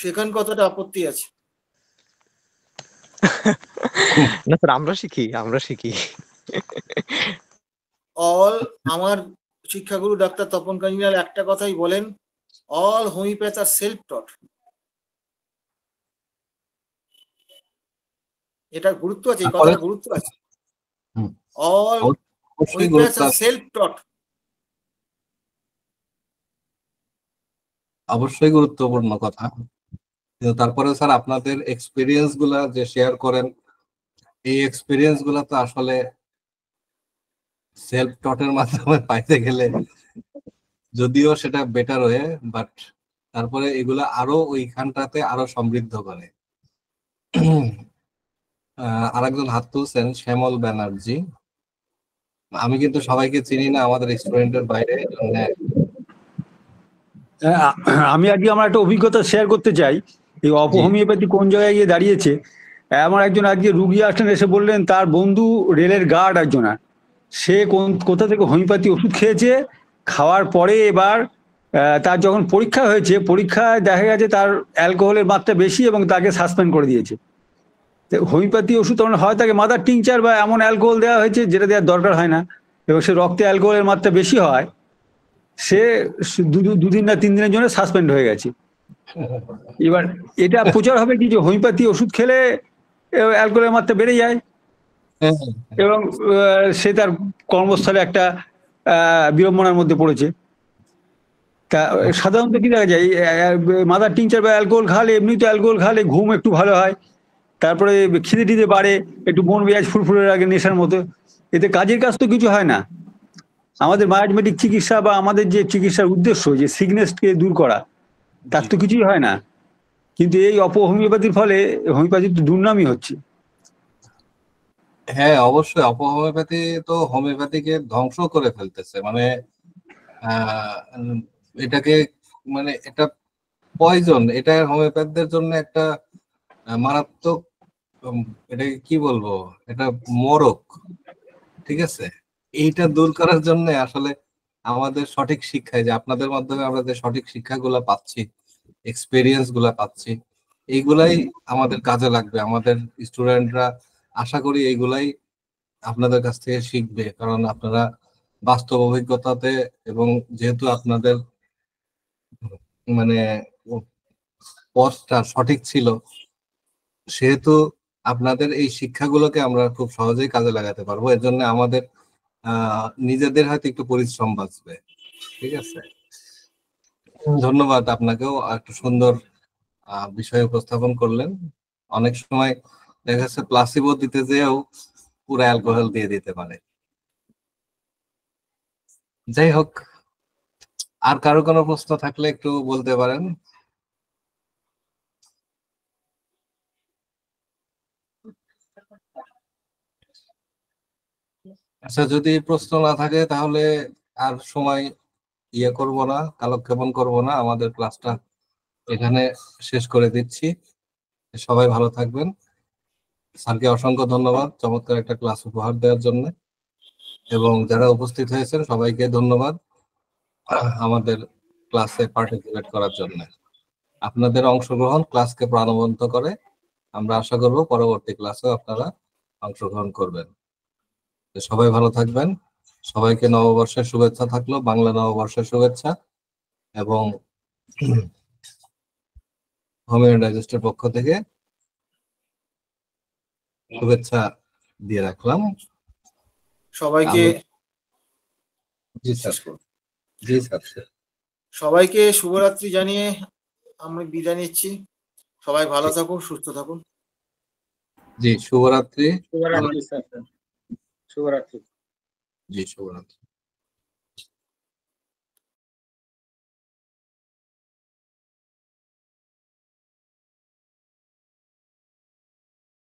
সেখান কতটা আপত্তি আছে? না স্যার, আমরা শিখি। আমার শিক্ষাগুরু ডাক্তার তপন কাঞ্জিলাল একটা কথাই বলেন, অল হোমিওপ্যাথ আর সেলফ টট। এটা গুরুত্ব আছে, এই কথাটা গুরুত্ব আছে। অল হোমিওপ্যাথ আর সেলফ টট। অবশ্যই গুরুত্বপূর্ণ কথা, কিন্তু তারপরে স্যার আপনাদের এক্সপিরিয়েন্স গুলা যে শেয়ার করেন, এই এক্সপিরিয়েন্স গুলা তো আসলে সেলফ টটের মাধ্যমে পাইতে গেলে যদিও সেটা বেটার হয়ে, বাট তারপরে এগুলা আরো ওইখানটাতে আরো সমৃদ্ধ করে। আরেকজন হাত তুলছেন, শ্যামল ব্যানার্জি। আমি কিন্তু সবাইকে চিনি না আমাদের স্টুডেন্টের বাইরে। আমি আজকে আমার একটা অভিজ্ঞতা শেয়ার করতে চাই। এই অপহোমিওপ্যাথি কোন জায়গায় গিয়ে দাঁড়িয়েছে। আমার একজন আজকে রুগী আসলেন, এসে বললেন তার বন্ধু রেলের গার্ড একজনা, সে কোথা থেকে হোমিওপ্যাথি ওষুধ খেয়েছে, খাওয়ার পরে এবার তার যখন পরীক্ষা হয়েছে, পরীক্ষায় দেখা গেছে তার অ্যালকোহলের মাত্রা বেশি এবং তাকে সাসপেন্ড করে দিয়েছে। হোমিওপ্যাথি ওষুধ তখন হয় তাকে মাদার টিংচার বা এমন অ্যালকোহল দেওয়া হয়েছে যেটা দেওয়ার দরকার হয় না, এবং সে রক্তে অ্যালকোহলের মাত্রা বেশি হয়, সে দুদিন না 3 দিনের জন্য সাসপেন্ড হয়ে গেছে। এবার এটা প্রচার হবে কি যে হোমিওপ্যাথি ওষুধ খেলে অ্যালকোহলের মাত্রা বেড়ে যায়, এবং সে তার কর্মস্থলে একটা বিড়ম্বনার মধ্যে পড়েছে। তা সাধারণত কি দেখা যায়, মাদার টিংচার বা অ্যালকোহল খালে, এমনিতে অ্যালকোহল খালে ঘুম একটু ভালো হয়, তারপরে খিদে টিদে বাড়ে, একটু মন মেজাজ ফুরফুরে লাগে নেশার মতো। এতে কাজের কাজ তো কিছু হয় না। আমাদের বায়োমেডিক চিকিৎসা বা আমাদের যে চিকিৎসার উদ্দেশ্য যে সিকনেসকে দূর করা, তার তো কিছুই হয় না। কিন্তু এই অপহোমিওপ্যাথির ফলে হোমিওপ্যাথির তো দুর্নামই হচ্ছে। হ্যাঁ, অবশ্যই অপহোমিওপ্যাথি তো হোমিওপ্যাথিকে ধ্বংস করে ফেলতেছে। মানে এটাকে, মানে এটা পয়জন, এটা হোমিওপ্যাথদের জন্য একটা মারাত্মক, এটাকে কি বলবো, এটা মরক। ঠিক আছে, এইটা দূর করার জন্য আসলে আমাদের সঠিক শিক্ষায়, যে আপনাদের মাধ্যমে আমরা যে সঠিক শিক্ষাগুলা পাচ্ছি, এক্সপেরিয়েন্স গুলা পাচ্ছি, এইগুলাই আমাদের কাজে লাগবে। আমাদের স্টুডেন্টরা আশা করি এইগুলাই আপনাদের কাছ থেকে শিখবে, কারণ আপনারা বাস্তব অভিজ্ঞতাতে, এবং যেহেতু আপনাদের মানে পথটা সঠিক ছিল, সেহেতু আপনাদের এই শিক্ষাগুলোকে আমরা খুব সহজেই কাজে লাগাতে পারবো। এর জন্য আমাদের নিজেদের হয়তো একটু পরিশ্রম বাঁচবে। ঠিক আছে, ধন্যবাদ আপনাকেও, একটা সুন্দর বিষয় উপস্থাপন করলেন। অনেক সময় দেখা যাচ্ছে প্লাসিবো দিতে যেও পুরো অ্যালকোহল দিয়ে দিতে পারে। যাই হোক, আর কারো কোনো প্রশ্ন থাকলে একটু বলতে পারেন। আচ্ছা, যদি প্রশ্ন না থাকে তাহলে আর সময় করব না, কালক্ষেপণ করব না, আমাদের ক্লাসটা এখানে শেষ করে দিচ্ছি। সবাই ভালো থাকবেন। স্যারকে অসংখ্য ধন্যবাদ চমৎকার একটা ক্লাস উপহার দেওয়ার জন্য, এবং যারা উপস্থিত হয়েছেন সবাইকে ধন্যবাদ আমাদের ক্লাসে পার্টিসিপেট করার জন্য। আপনাদের অংশগ্রহণ ক্লাসকে প্রাণবন্ত করে। আমরা আশা করব পরবর্তী ক্লাসেও আপনারা অংশগ্রহণ করবেন। সবাই ভালো থাকবেন। সবাইকে নববর্ষের শুভেচ্ছা থাকলো, বাংলা নববর্ষের শুভেচ্ছা, এবং হোমিও ডাইজেস্টের পক্ষ থেকে শুভেচ্ছা দিয়ে রাখলাম সবাইকে। জি স্যার, জি স্যার, সবাইকে শুভরাত্রি জানিয়ে আমি বিদায় নিচ্ছি। সবাই ভালো থাকুন, সুস্থ থাকুন। জি শুভরাত্রি। শুভরাত্রি স্যার। শুভরাত্রি। জি শুভরাত্রি।